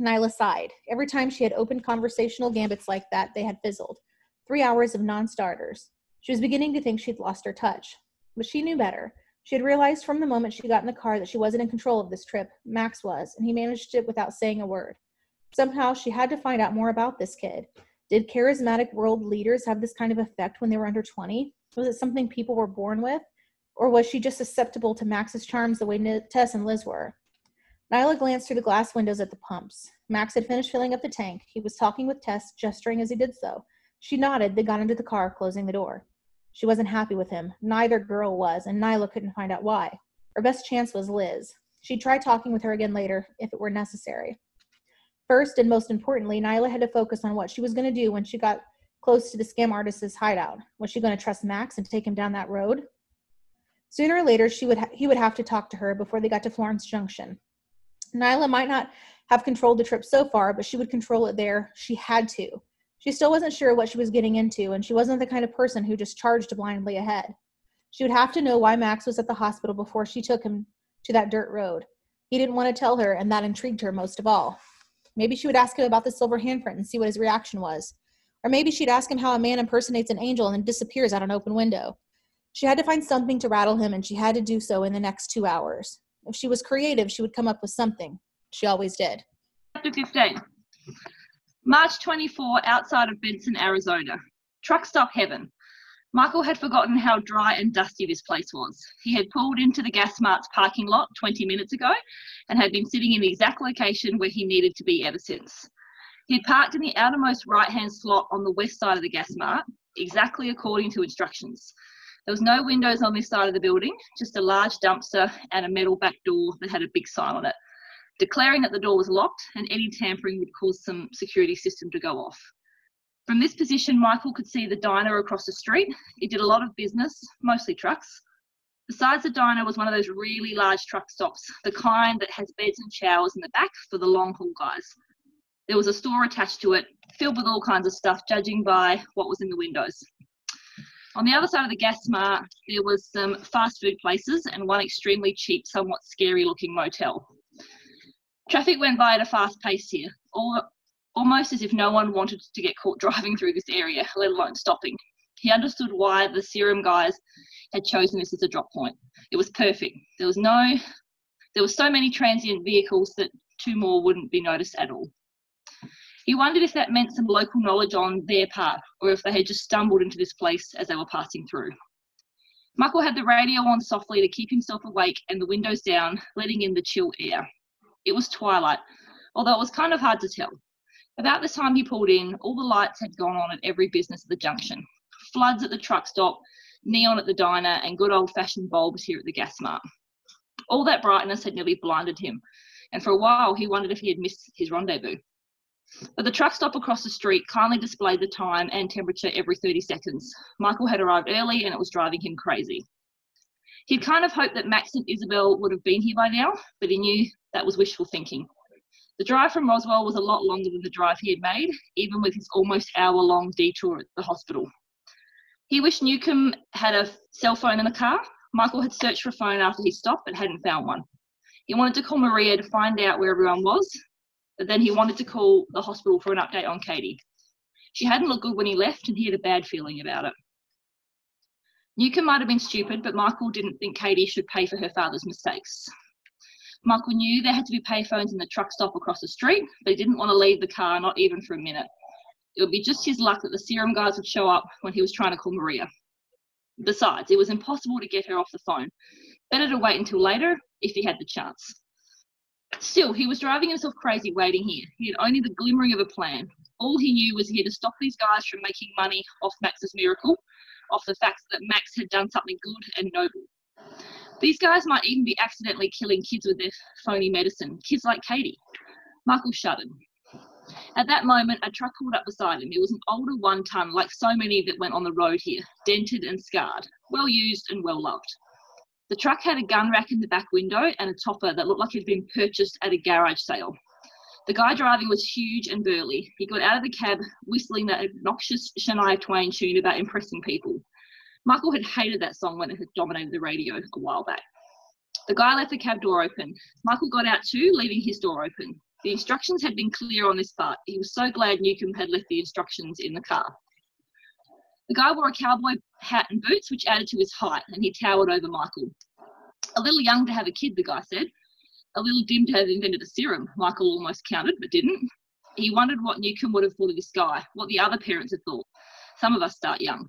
Nyla sighed. Every time she had opened conversational gambits like that, they had fizzled. 3 hours of non-starters. She was beginning to think she'd lost her touch. But she knew better. She had realized from the moment she got in the car that she wasn't in control of this trip. Max was, and he managed it without saying a word. Somehow, she had to find out more about this kid. Did charismatic world leaders have this kind of effect when they were under 20? Was it something people were born with? Or was she just susceptible to Max's charms the way Tess and Liz were? Nyla glanced through the glass windows at the pumps. Max had finished filling up the tank. He was talking with Tess, gesturing as he did so. She nodded, then got into the car, closing the door. She wasn't happy with him. Neither girl was, and Nyla couldn't find out why. Her best chance was Liz. She'd try talking with her again later, if it were necessary. First, and most importantly, Nyla had to focus on what she was going to do when she got close to the scam artist's hideout. Was she going to trust Max and take him down that road? Sooner or later, he would have to talk to her before they got to Florence Junction. Nyla might not have controlled the trip so far, but she would control it there. She had to. She still wasn't sure what she was getting into, and she wasn't the kind of person who just charged blindly ahead. She would have to know why Max was at the hospital before she took him to that dirt road. He didn't want to tell her, and that intrigued her most of all. Maybe she would ask him about the silver handprint and see what his reaction was. Or maybe she'd ask him how a man impersonates an angel and then disappears out an open window. She had to find something to rattle him, and she had to do so in the next 2 hours. If she was creative, she would come up with something. She always did. Chapter 15. March 24, outside of Benson, Arizona. Truck stop heaven. Michael had forgotten how dry and dusty this place was. He had pulled into the Gas Mart's parking lot 20 minutes ago and had been sitting in the exact location where he needed to be ever since. He had parked in the outermost right-hand slot on the west side of the Gas Mart, exactly according to instructions. There was no windows on this side of the building, just a large dumpster and a metal back door that had a big sign on it, declaring that the door was locked and any tampering would cause some security system to go off. From this position, Michael could see the diner across the street. It did a lot of business, mostly trucks. Besides the diner was one of those really large truck stops, the kind that has beds and showers in the back for the long haul guys. There was a store attached to it, filled with all kinds of stuff, judging by what was in the windows. On the other side of the Gas Mart, there was some fast food places and one extremely cheap, somewhat scary looking motel. Traffic went by at a fast pace here, almost as if no one wanted to get caught driving through this area, let alone stopping. He understood why the serum guys had chosen this as a drop point. It was perfect. There were so many transient vehicles that 2 more wouldn't be noticed at all. He wondered if that meant some local knowledge on their part, or if they had just stumbled into this place as they were passing through. Michael had the radio on softly to keep himself awake and the windows down, letting in the chill air. It was twilight, although it was kind of hard to tell. About the time he pulled in, all the lights had gone on at every business at the junction. Floods at the truck stop, neon at the diner, and good old-fashioned bulbs here at the Gas Mart. All that brightness had nearly blinded him, and for a while he wondered if he had missed his rendezvous. But the truck stop across the street kindly displayed the time and temperature every 30 seconds. Michael had arrived early and it was driving him crazy. He'd kind of hoped that Max and Isabel would have been here by now, but he knew that was wishful thinking. The drive from Roswell was a lot longer than the drive he had made, even with his almost hour-long detour at the hospital. He wished Newcomb had a cell phone in the car. Michael had searched for a phone after he stopped but hadn't found one. He wanted to call Maria to find out where everyone was, but then he wanted to call the hospital for an update on Katie. She hadn't looked good when he left and he had a bad feeling about it. Newcomb might have been stupid, but Michael didn't think Katie should pay for her father's mistakes. Michael knew there had to be payphones in the truck stop across the street, but he didn't want to leave the car, not even for a minute. It would be just his luck that the serum guys would show up when he was trying to call Maria. Besides, it was impossible to get her off the phone. Better to wait until later if he had the chance. Still, he was driving himself crazy waiting here. He had only the glimmering of a plan. All he knew was he had to stop these guys from making money off Max's miracle, off the fact that Max had done something good and noble. These guys might even be accidentally killing kids with their phony medicine, kids like Katie. Michael shuddered. At that moment, a truck pulled up beside him. It was an older 1-ton, like so many that went on the road here, dented and scarred, well used and well loved. The truck had a gun rack in the back window and a topper that looked like it had been purchased at a garage sale. The guy driving was huge and burly. He got out of the cab whistling that obnoxious Shania Twain tune about impressing people. Michael had hated that song when it had dominated the radio a while back. The guy left the cab door open. Michael got out too, leaving his door open. The instructions had been clear on this part. He was so glad Newcomb had left the instructions in the car. The guy wore a cowboy hat and boots, which added to his height, and he towered over Michael. A little young to have a kid, the guy said. A little dim to have invented a serum, Michael almost countered, but didn't. He wondered what Newcomb would have thought of this guy, what the other parents had thought. Some of us start young.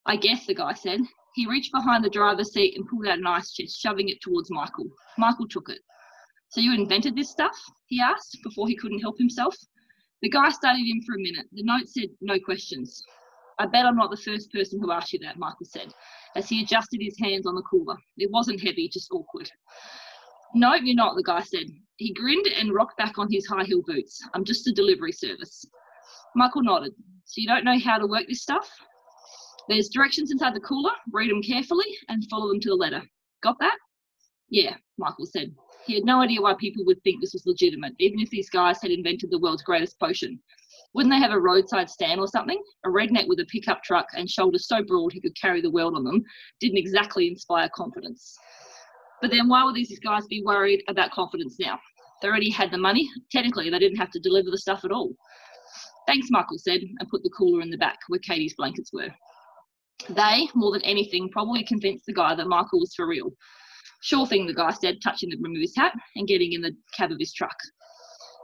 I guess, the guy said. He reached behind the driver's seat and pulled out an ice chest, shoving it towards Michael. Michael took it. So you invented this stuff? He asked, before he couldn't help himself. The guy studied him for a minute. The note said, no questions. I bet I'm not the first person who asked you that, Michael said, as he adjusted his hands on the cooler. It wasn't heavy, just awkward. No, you're not, the guy said. He grinned and rocked back on his high heel boots. I'm just a delivery service. Michael nodded. So you don't know how to work this stuff? There's directions inside the cooler. Read them carefully and follow them to the letter. Got that? Yeah, Michael said. He had no idea why people would think this was legitimate, even if these guys had invented the world's greatest potion. Wouldn't they have a roadside stand or something? A redneck with a pickup truck and shoulders so broad he could carry the world on them didn't exactly inspire confidence. But then why would these guys be worried about confidence now? They already had the money. Technically, they didn't have to deliver the stuff at all. Thanks, Michael said, and put the cooler in the back where Katie's blankets were. They, more than anything, probably convinced the guy that Michael was for real. Sure thing, the guy said, touching the brim of his hat and getting in the cab of his truck.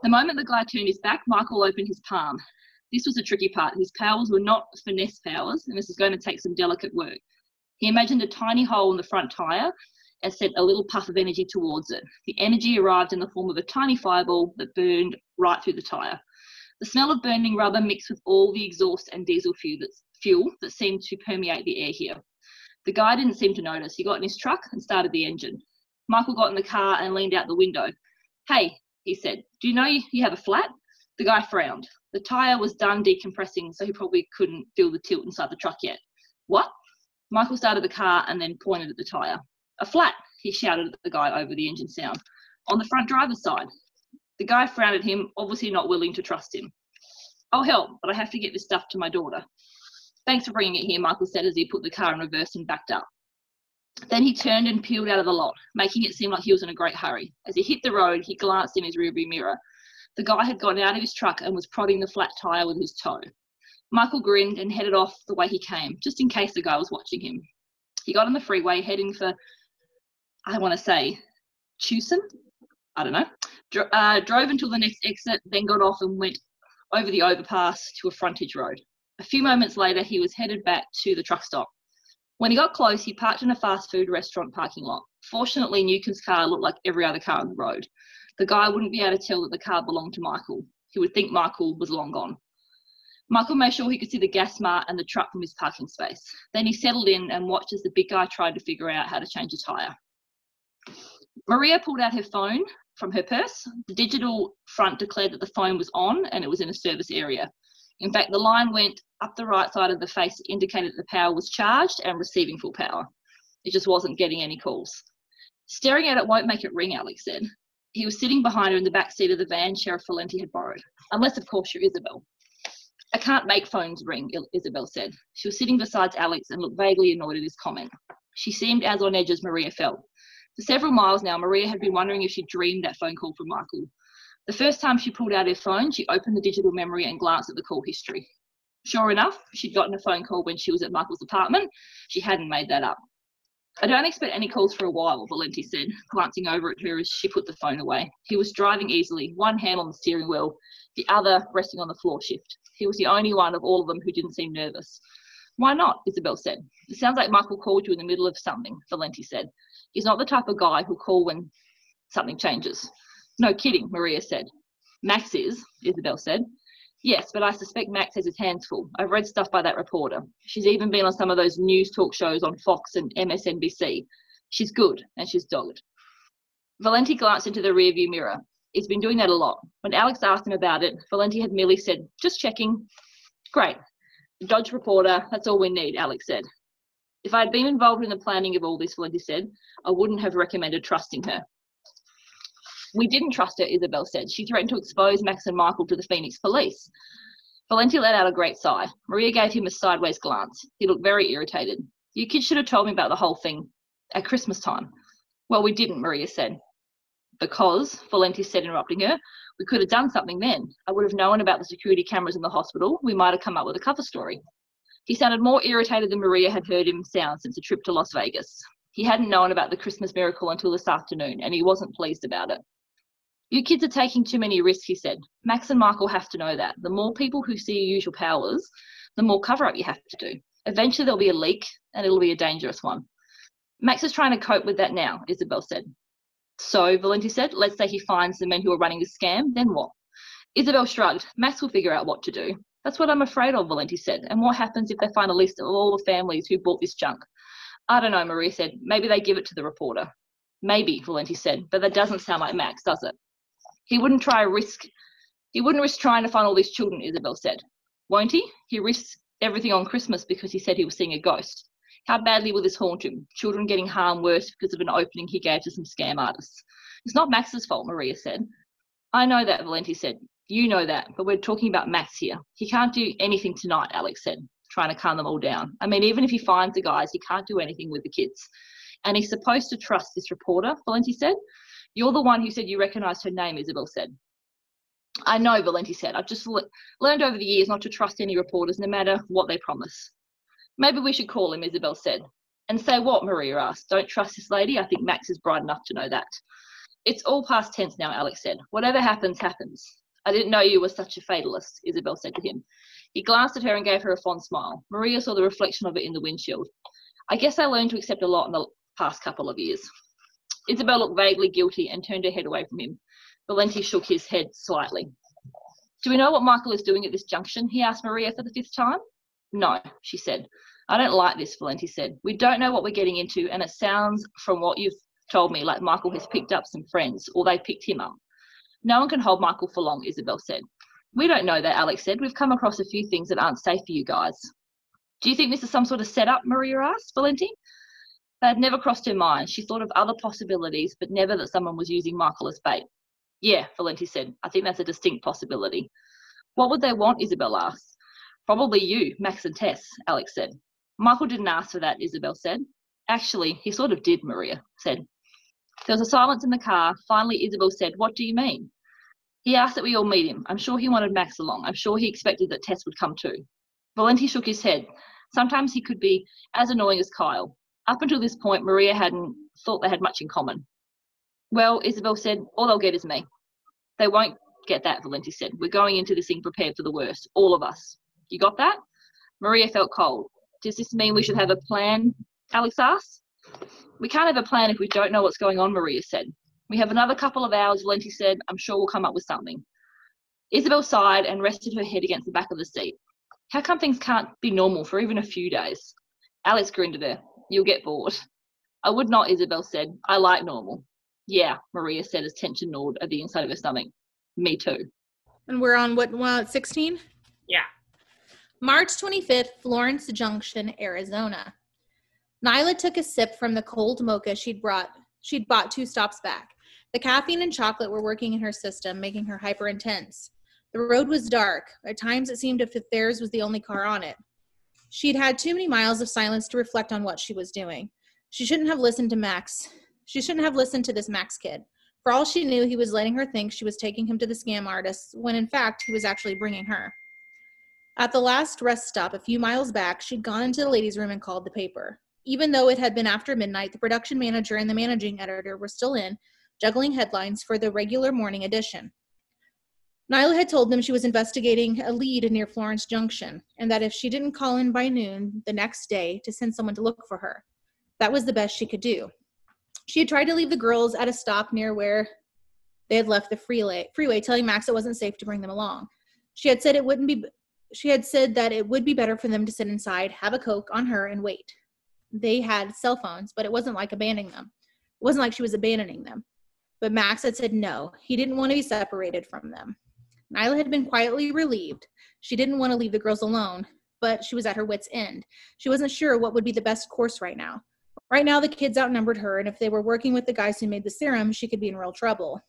The moment the guy turned his back, Michael opened his palm. This was the tricky part. His powers were not finesse powers, and this is going to take some delicate work. He imagined a tiny hole in the front tyre and sent a little puff of energy towards it. The energy arrived in the form of a tiny fireball that burned right through the tyre. The smell of burning rubber mixed with all the exhaust and diesel fuel that seemed to permeate the air here. The guy didn't seem to notice. He got in his truck and started the engine. Michael got in the car and leaned out the window. Hey, he said, do you know you have a flat? The guy frowned. The tyre was done decompressing, so he probably couldn't feel the tilt inside the truck yet. What? Michael started the car and then pointed at the tyre. A flat, he shouted at the guy over the engine sound. On the front driver's side. The guy frowned at him, obviously not willing to trust him. I'll help, but I have to get this stuff to my daughter. Thanks for bringing it here, Michael said as he put the car in reverse and backed up. Then he turned and peeled out of the lot, making it seem like he was in a great hurry. As he hit the road, he glanced in his rearview mirror. The guy had gotten out of his truck and was prodding the flat tyre with his toe. Michael grinned and headed off the way he came, just in case the guy was watching him. He got on the freeway, heading for, I want to say, Tucson? I don't know. Drove until the next exit, then got off and went over the overpass to a frontage road. A few moments later, he was headed back to the truck stop. When he got close, he parked in a fast food restaurant parking lot. Fortunately, Newcomb's car looked like every other car on the road. The guy wouldn't be able to tell that the car belonged to Michael. He would think Michael was long gone. Michael made sure he could see the gas mart and the truck from his parking space. Then he settled in and watched as the big guy tried to figure out how to change a tyre. Maria pulled out her phone from her purse. The digital front declared that the phone was on and it was in a service area. In fact, the line went up the right side of the face, indicated that the power was charged and receiving full power. It just wasn't getting any calls. Staring at it won't make it ring, Alex said. He was sitting behind her in the back seat of the van Sheriff Valenti had borrowed. Unless, of course, you're Isabel. I can't make phones ring, Isabel said. She was sitting beside Alex and looked vaguely annoyed at his comment. She seemed as on edge as Maria felt. For several miles now, Maria had been wondering if she'd dreamed that phone call from Michael. The first time she pulled out her phone, she opened the digital memory and glanced at the call history. Sure enough, she'd gotten a phone call when she was at Michael's apartment. She hadn't made that up. I don't expect any calls for a while, Valenti said, glancing over at her as she put the phone away. He was driving easily, one hand on the steering wheel, the other resting on the floor shift. He was the only one of all of them who didn't seem nervous. Why not? Isabel said. It sounds like Michael called you in the middle of something, Valenti said. He's not the type of guy who'll call when something changes. No kidding, Maria said. Max is, Isabel said. Yes, but I suspect Max has his hands full. I've read stuff by that reporter. She's even been on some of those news talk shows on Fox and MSNBC. She's good, and she's dogged. Valenti glanced into the rearview mirror. He's been doing that a lot. When Alex asked him about it, Valenti had merely said, just checking. Great. Dodge reporter, that's all we need, Alex said. If I had been involved in the planning of all this, Valenti said, I wouldn't have recommended trusting her. We didn't trust her, Isabel said. She threatened to expose Max and Michael to the Phoenix police. Valenti let out a great sigh. Maria gave him a sideways glance. He looked very irritated. You kids should have told me about the whole thing at Christmas time. Well, we didn't, Maria said. Because, Valenti said, interrupting her, we could have done something then. I would have known about the security cameras in the hospital. We might have come up with a cover story. He sounded more irritated than Maria had heard him sound since a trip to Las Vegas. He hadn't known about the Christmas miracle until this afternoon, and he wasn't pleased about it. You kids are taking too many risks, he said. Max and Michael have to know that. The more people who see your usual powers, the more cover-up you have to do. Eventually there'll be a leak, and it'll be a dangerous one. Max is trying to cope with that now, Isabel said. So, Valenti said, let's say he finds the men who are running the scam, then what? Isabel shrugged. Max will figure out what to do. That's what I'm afraid of, Valenti said. And what happens if they find a list of all the families who bought this junk? I don't know, Maria said. Maybe they give it to the reporter. Maybe, Valenti said, but that doesn't sound like Max, does it? He wouldn't risk trying to find all these children, Isabel said. Won't he? He risks everything on Christmas because he said he was seeing a ghost. How badly will this haunt him? Children getting harmed worse because of an opening he gave to some scam artists. It's not Max's fault, Maria said. I know that, Valenti said. You know that, but we're talking about Max here. He can't do anything tonight, Alex said, trying to calm them all down. I mean, even if he finds the guys, he can't do anything with the kids. And he's supposed to trust this reporter, Valenti said. You're the one who said you recognised her name, Isabel said. I know, Valenti said. I've just learned over the years not to trust any reporters, no matter what they promise. Maybe we should call him, Isabel said. And say what, Maria asked. Don't trust this lady? I think Max is bright enough to know that. It's all past tense now, Alex said. Whatever happens, happens. I didn't know you were such a fatalist, Isabel said to him. He glanced at her and gave her a fond smile. Maria saw the reflection of it in the windshield. I guess I learned to accept a lot in the past couple of years. Isabel looked vaguely guilty and turned her head away from him. Valenti shook his head slightly. Do we know what Michael is doing at this junction? He asked Maria for the 5th time. No, she said. I don't like this, Valenti said. We don't know what we're getting into, and it sounds from what you've told me like Michael has picked up some friends, or they picked him up. No one can hold Michael for long, Isabel said. We don't know that, Alex said. We've come across a few things that aren't safe for you guys. Do you think this is some sort of setup, Maria asked Valenti. That had never crossed her mind. She thought of other possibilities, but never that someone was using Michael as bait. Yeah, Valenti said. I think that's a distinct possibility. What would they want, Isabel asked. Probably you, Max and Tess, Alex said. Michael didn't ask for that, Isabel said. Actually, he sort of did, Maria said. There was a silence in the car. Finally, Isabel said, what do you mean? He asked that we all meet him. I'm sure he wanted Max along. I'm sure he expected that Tess would come too. Valenti shook his head. Sometimes he could be as annoying as Kyle. Up until this point, Maria hadn't thought they had much in common. Well, Isabel said, all they'll get is me. They won't get that, Valenti said. We're going into this thing prepared for the worst, all of us. You got that? Maria felt cold. Does this mean we should have a plan? Alex asked. We can't have a plan if we don't know what's going on, Maria said. We have another couple of hours, Valenti said. I'm sure we'll come up with something. Isabel sighed and rested her head against the back of the seat. How come things can't be normal for even a few days? Alex grinned at her. You'll get bored. I would not, Isabel said. I like normal. Yeah, Maria said as tension gnawed at the inside of her stomach. Me too. And we're on what, 16? Yeah. March 25th, Florence Junction, Arizona. Nyla took a sip from the cold mocha she'd bought 2 stops back. The caffeine and chocolate were working in her system, making her hyper intense. The road was dark. At times it seemed as if theirs was the only car on it. She'd had too many miles of silence to reflect on what she was doing. She shouldn't have listened to Max. She shouldn't have listened to this Max kid. For all she knew, he was letting her think she was taking him to the scam artists, when in fact he was actually bringing her. At the last rest stop, a few miles back, she'd gone into the ladies' room and called the paper. Even though it had been after midnight, the production manager and the managing editor were still in, juggling headlines for the regular morning edition. Nyla had told them she was investigating a lead near Florence Junction, and that if she didn't call in by noon the next day to send someone to look for her, that was the best she could do. She had tried to leave the girls at a stop near where they had left the freeway, telling Max it wasn't safe to bring them along. She had said that it would be better for them to sit inside, have a Coke on her, and wait. They had cell phones, but it wasn't like abandoning them. It wasn't like she was abandoning them. But Max had said no. He didn't want to be separated from them. Nyla had been quietly relieved. She didn't want to leave the girls alone, but she was at her wit's end. She wasn't sure what would be the best course right now. Right now, the kids outnumbered her, and if they were working with the guys who made the serum, she could be in real trouble.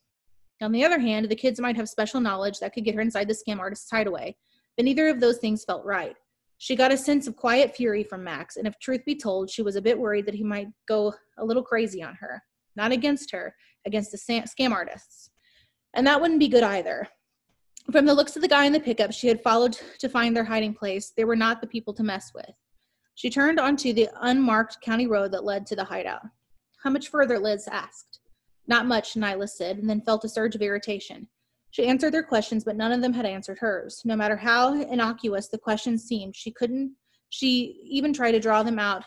On the other hand, the kids might have special knowledge that could get her inside the scam artist's hideaway, but neither of those things felt right. She got a sense of quiet fury from Max, and if truth be told, she was a bit worried that he might go a little crazy on her. Not against her, against the scam artists. And that wouldn't be good either. From the looks of the guy in the pickup she had followed to find their hiding place, they were not the people to mess with. She turned onto the unmarked county road that led to the hideout. How much further, Liz asked. Not much, Nyla said, and then felt a surge of irritation. She answered their questions, but none of them had answered hers. No matter how innocuous the questions seemed, she even tried to draw them out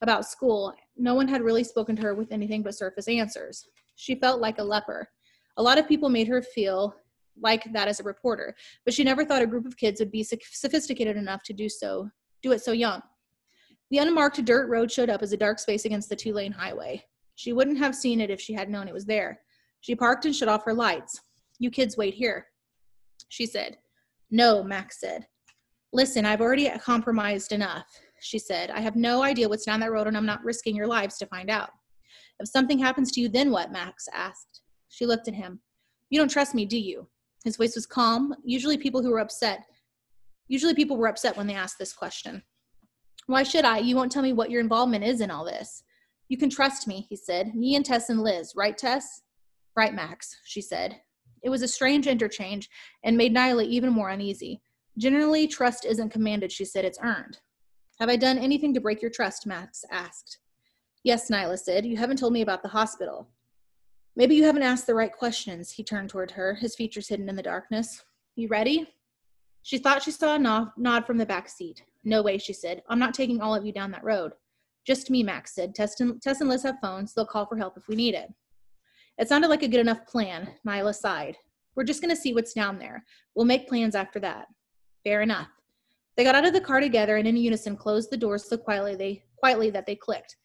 about school. No one had really spoken to her with anything but surface answers. She felt like a leper. A lot of people made her feel like that as a reporter, but she never thought a group of kids would be sophisticated enough to do it so young. The unmarked dirt road showed up as a dark space against the 2-lane highway. She wouldn't have seen it if she had known it was there. She parked and shut off her lights. You kids wait here, she said. No, Max said. Listen, I've already compromised enough, she said. I have no idea what's down that road, and I'm not risking your lives to find out. If something happens to you, then what? Max asked. She looked at him. You don't trust me, do you? His voice was calm. Usually people were upset when they asked this question. Why should I? You won't tell me what your involvement is in all this. You can trust me, he said. Me and Tess and Liz, right, Tess? Right, Max, she said. It was a strange interchange and made Nyla even more uneasy. Generally, trust isn't commanded, she said. It's earned. Have I done anything to break your trust? Max asked. Yes, Nyla said. You haven't told me about the hospital. Maybe you haven't asked the right questions. He turned toward her, his features hidden in the darkness. You ready? She thought she saw a nod from the back seat. No way, she said. I'm not taking all of you down that road. Just me, Max said. Tess and Liz have phones. They'll call for help if we need it. It sounded like a good enough plan. Nyla sighed. We're just going to see what's down there. We'll make plans after that. Fair enough. They got out of the car together and in unison closed the doors so quietly that they clicked.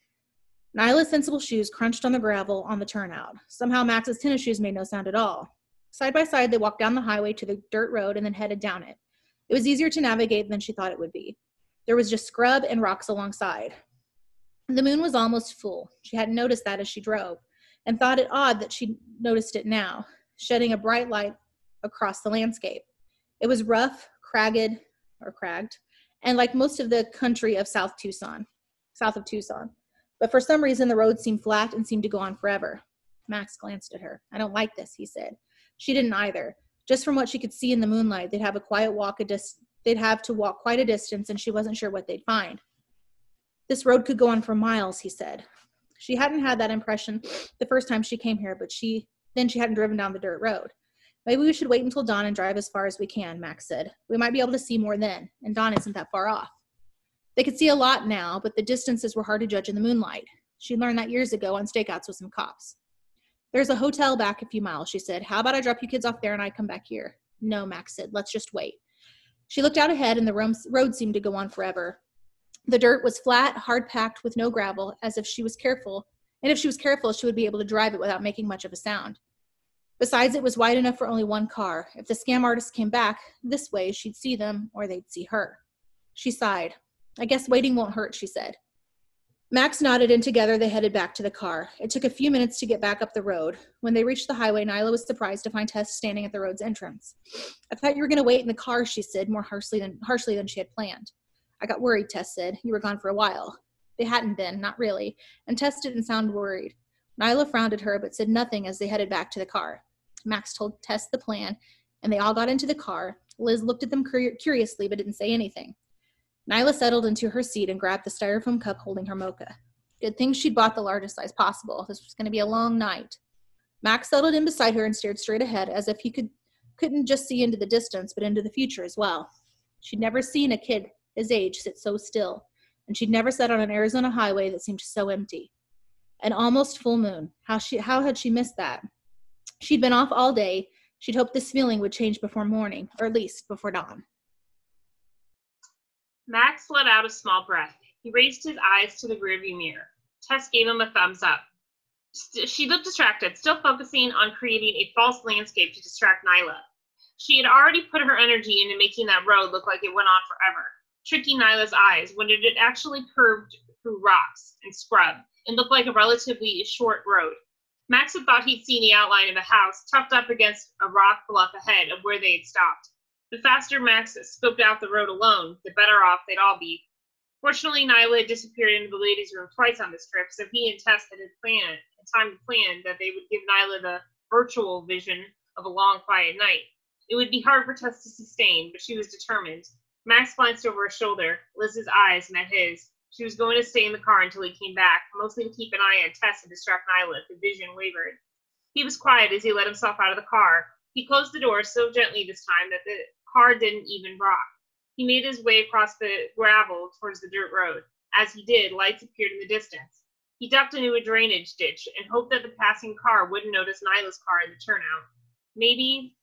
Nyla's sensible shoes crunched on the gravel on the turnout. Somehow Max's tennis shoes made no sound at all. Side by side, they walked down the highway to the dirt road and then headed down it. It was easier to navigate than she thought it would be. There was just scrub and rocks alongside. The moon was almost full. She hadn't noticed that as she drove, and thought it odd that she noticed it now, shedding a bright light across the landscape. It was rough, cragged, and like most of the country of south of Tucson. But for some reason, the road seemed flat and seemed to go on forever. Max glanced at her. I don't like this, he said. She didn't either. Just from what she could see in the moonlight, they'd have to walk quite a distance, and she wasn't sure what they'd find. This road could go on for miles, he said. She hadn't had that impression the first time she came here, but she hadn't driven down the dirt road. Maybe we should wait until dawn and drive as far as we can, Max said. We might be able to see more then, and dawn isn't that far off. They could see a lot now, but the distances were hard to judge in the moonlight. She learned that years ago on stakeouts with some cops. There's a hotel back a few miles, she said. How about I drop you kids off there and I come back here? No, Max said. Let's just wait. She looked out ahead, and the road seemed to go on forever. The dirt was flat, hard-packed with no gravel, as if she was careful, and if she was careful, she would be able to drive it without making much of a sound. Besides, it was wide enough for only one car. If the scam artists came back this way, she'd see them, or they'd see her. She sighed. I guess waiting won't hurt, she said. Max nodded, and together they headed back to the car. It took a few minutes to get back up the road. When they reached the highway, Nyla was surprised to find Tess standing at the road's entrance. I thought you were going to wait in the car, she said, more harshly than she had planned. I got worried, Tess said. You were gone for a while. They hadn't been, not really, and Tess didn't sound worried. Nyla frowned at her, but said nothing as they headed back to the car. Max told Tess the plan, and they all got into the car. Liz looked at them curiously, but didn't say anything. Nyla settled into her seat and grabbed the styrofoam cup holding her mocha. Good thing she'd bought the largest size possible. This was going to be a long night. Max settled in beside her and stared straight ahead, as if he couldn't just see into the distance, but into the future as well. She'd never seen a kid his age sit so still, and she'd never sat on an Arizona highway that seemed so empty. An almost full moon. How had she missed that? She'd been off all day. She'd hoped this feeling would change before morning, or at least before dawn. Max let out a small breath. He raised his eyes to the rearview mirror. Tess gave him a thumbs up. She looked distracted, still focusing on creating a false landscape to distract Nyla. She had already put her energy into making that road look like it went on forever, tricking Nyla's eyes when it had actually curved through rocks and scrub and looked like a relatively short road. Max had thought he'd seen the outline of a house tucked up against a rock bluff ahead of where they had stopped. The faster Max scoped out the road alone, the better off they'd all be. Fortunately, Nyla had disappeared into the ladies' room twice on this trip, so he and Tess had time to plan that they would give Nyla the virtual vision of a long, quiet night. It would be hard for Tess to sustain, but she was determined. Max glanced over her shoulder. Liz's eyes met his. She was going to stay in the car until he came back, mostly to keep an eye on Tess and distract Nyla if the vision wavered. He was quiet as he let himself out of the car. He closed the door so gently this time that the car didn't even rock. He made his way across the gravel towards the dirt road. As he did, lights appeared in the distance. He ducked into a drainage ditch and hoped that the passing car wouldn't notice Nyla's car in the turnout. Maybe,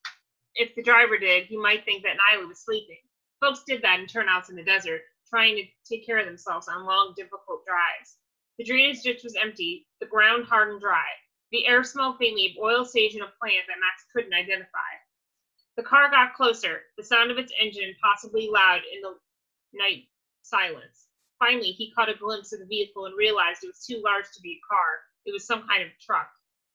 if the driver did, he might think that Nyla was sleeping. Folks did that in turnouts in the desert, trying to take care of themselves on long, difficult drives. The drainage ditch was empty, the ground hard and dry. The air smelled faintly of oil, sage, and a plant that Max couldn't identify. The car got closer, the sound of its engine possibly loud in the night silence. Finally, he caught a glimpse of the vehicle and realized it was too large to be a car. It was some kind of truck.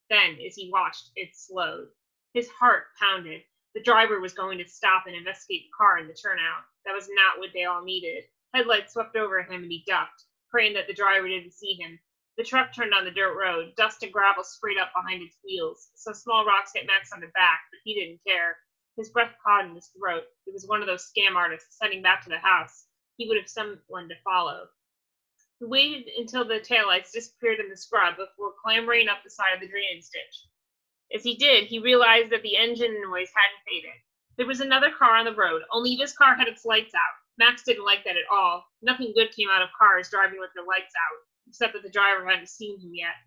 Then, as he watched, it slowed. His heart pounded. The driver was going to stop and investigate the car in the turnout. That was not what they all needed. Headlights swept over him and he ducked, praying that the driver didn't see him. The truck turned on the dirt road. Dust and gravel sprayed up behind its wheels. Some small rocks hit Max on the back, but he didn't care. His breath caught in his throat. He was one of those scam artists heading back to the house. He would have someone to follow. He waited until the taillights disappeared in the scrub before clambering up the side of the drainage ditch. As he did, he realized that the engine noise hadn't faded. There was another car on the road, only this car had its lights out. Max didn't like that at all. Nothing good came out of cars driving with their lights out, except that the driver hadn't seen him yet.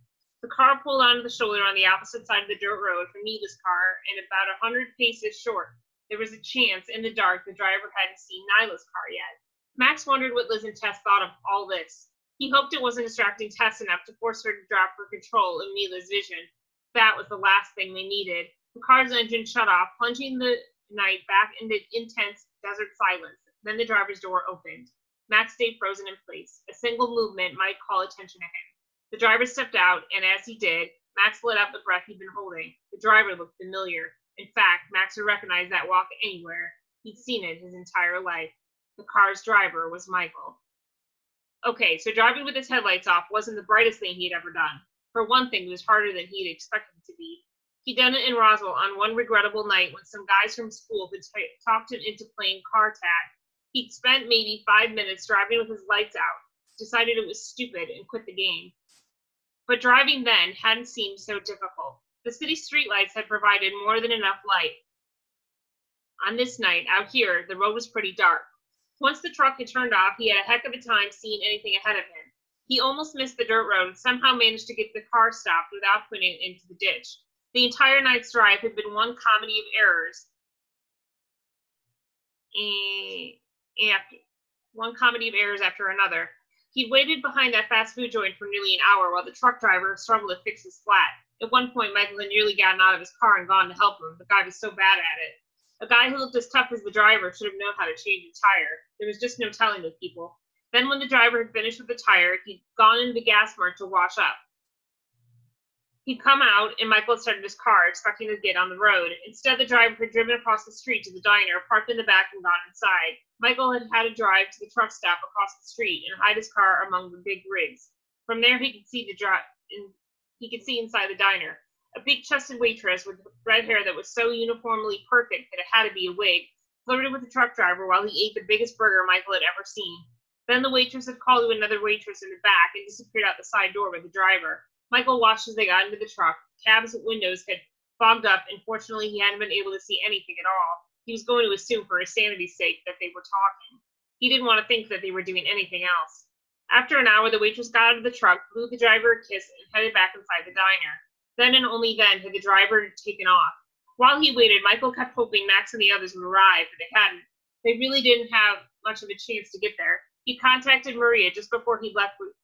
The car pulled onto the shoulder on the opposite side of the dirt road from Neva's car, and about 100 paces short. There was a chance, in the dark, the driver hadn't seen Nyla's car yet. Max wondered what Liz and Tess thought of all this. He hoped it wasn't distracting Tess enough to force her to drop her control of Neela's vision. That was the last thing they needed. The car's engine shut off, plunging the night back into intense desert silence. Then the driver's door opened. Max stayed frozen in place. A single movement might call attention to him. The driver stepped out, and as he did, Max let out the breath he'd been holding. The driver looked familiar. In fact, Max would recognize that walk anywhere. He'd seen it his entire life. The car's driver was Michael. Okay, so driving with his headlights off wasn't the brightest thing he'd ever done. For one thing, it was harder than he'd expected it to be. He'd done it in Roswell on one regrettable night when some guys from school had talked him into playing car tag. He'd spent maybe 5 minutes driving with his lights out, decided it was stupid, and quit the game. But driving then hadn't seemed so difficult. The city streetlights had provided more than enough light. On this night, out here, the road was pretty dark. Once the truck had turned off, he had a heck of a time seeing anything ahead of him. He almost missed the dirt road and somehow managed to get the car stopped without putting it into the ditch. The entire night's drive had been one comedy of errors. After another. He'd waited behind that fast food joint for nearly an hour while the truck driver struggled to fix his flat. At one point, Michael had nearly gotten out of his car and gone to help him. The guy was so bad at it. A guy who looked as tough as the driver should have known how to change a tire. There was just no telling with people. Then when the driver had finished with the tire, he'd gone into the gas mart to wash up. He'd come out, and Michael had started his car, expecting to get on the road. Instead, the driver had driven across the street to the diner, parked in the back, and gone inside. Michael had had to drive to the truck stop across the street and hide his car among the big rigs. From there, he could see inside the diner. A big-chested waitress with red hair that was so uniformly perfect that it had to be a wig flirted with the truck driver while he ate the biggest burger Michael had ever seen. Then the waitress had called to another waitress in the back and disappeared out the side door with the driver. Michael watched as they got into the truck. The cab's windows had fogged up, and fortunately he hadn't been able to see anything at all. He was going to assume for his sanity's sake that they were talking. He didn't want to think that they were doing anything else. After an hour, the waitress got out of the truck, blew the driver a kiss, and headed back inside the diner. Then and only then had the driver taken off. While he waited, Michael kept hoping Max and the others would arrive, but they hadn't. They really didn't have much of a chance to get there. He contacted Maria just before he left with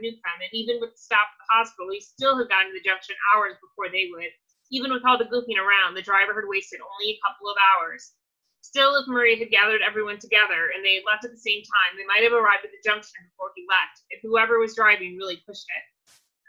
Newcomb, and even with the stop at the hospital, he still had gotten to the junction hours before they would. Even with all the goofing around, the driver had wasted only a couple of hours. Still, if Maria had gathered everyone together and they had left at the same time, they might have arrived at the junction before he left, if whoever was driving really pushed it.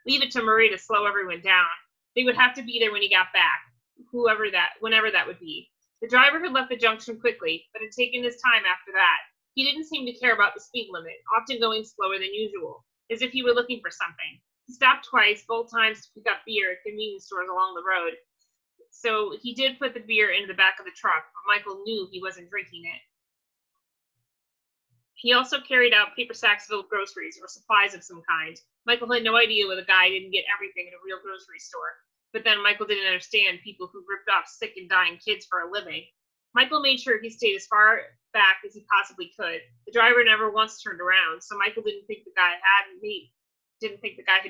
Leave it to Maria to slow everyone down. They would have to be there when he got back, whenever that would be. The driver had left the junction quickly, but had taken his time after that. He didn't seem to care about the speed limit, often going slower than usual, as if he were looking for something. He stopped twice, both times to pick up beer at convenience stores along the road. So he did put the beer into the back of the truck, but Michael knew he wasn't drinking it. He also carried out paper sacks full of groceries or supplies of some kind. Michael had no idea why the guy didn't get everything at a real grocery store. But then Michael didn't understand people who ripped off sick and dying kids for a living. Michael made sure he stayed as far back as he possibly could. The driver never once turned around, so Michael didn't think the guy had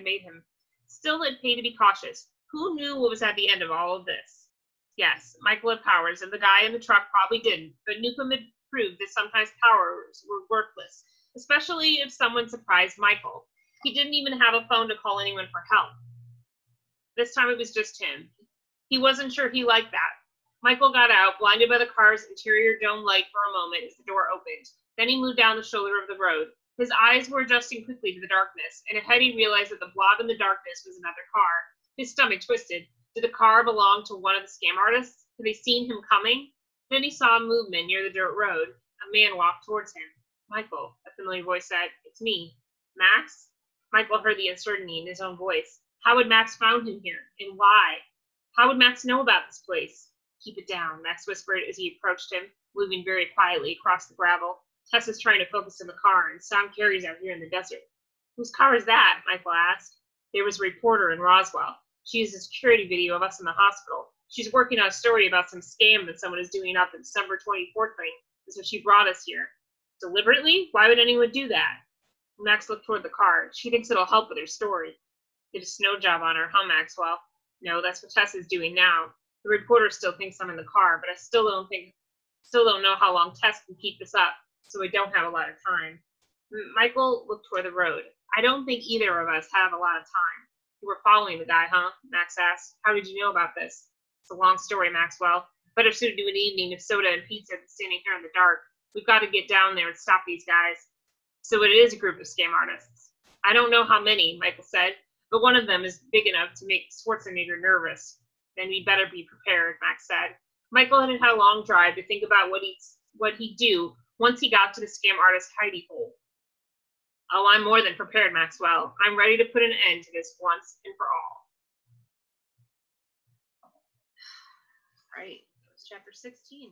made him. Still, it paid to be cautious. Who knew what was at the end of all of this? Yes, Michael had powers, and the guy in the truck probably didn't, but Newcomb had proved that sometimes powers were worthless, especially if someone surprised Michael. He didn't even have a phone to call anyone for help. This time it was just him. He wasn't sure he liked that. Michael got out, blinded by the car's interior dome light for a moment as the door opened. Then he moved down the shoulder of the road. His eyes were adjusting quickly to the darkness, and ahead he realized that the blob in the darkness was another car. His stomach twisted. Did the car belong to one of the scam artists? Had they seen him coming? Then he saw a movement near the dirt road. A man walked towards him. Michael, a familiar voice said. It's me. Max? Michael heard the uncertainty in his own voice. How had Max found him here? And why? How would Max know about this place? Keep it down, Max whispered as he approached him, moving very quietly across the gravel. Tessa's trying to focus in the car, and sound carries out here in the desert. Whose car is that? Michael asked. There was a reporter in Roswell. She used a security video of us in the hospital. She's working on a story about some scam that someone is doing up the December 24th thing, and so she brought us here. Deliberately? Why would anyone do that? Max looked toward the car. She thinks it'll help with her story. Did a snow job on her, huh, Maxwell? No, that's what Tessa's doing now. The reporter still thinks I'm in the car, but I still don't know how long Tess can keep this up, so we don't have a lot of time. Michael looked toward the road. I don't think either of us have a lot of time. You were following the guy, huh? Max asked. How did you know about this? It's a long story, Maxwell. Better suited to an evening of soda and pizza than standing here in the dark. We've got to get down there and stop these guys. So it is a group of scam artists. I don't know how many, Michael said, but one of them is big enough to make Schwarzenegger nervous. Then we better be prepared, Max said. Michael had had a long drive to think about what he'd do once he got to the scam artist's hidey hole. Oh, I'm more than prepared, Maxwell. I'm ready to put an end to this once and for all. Right, that was chapter 16.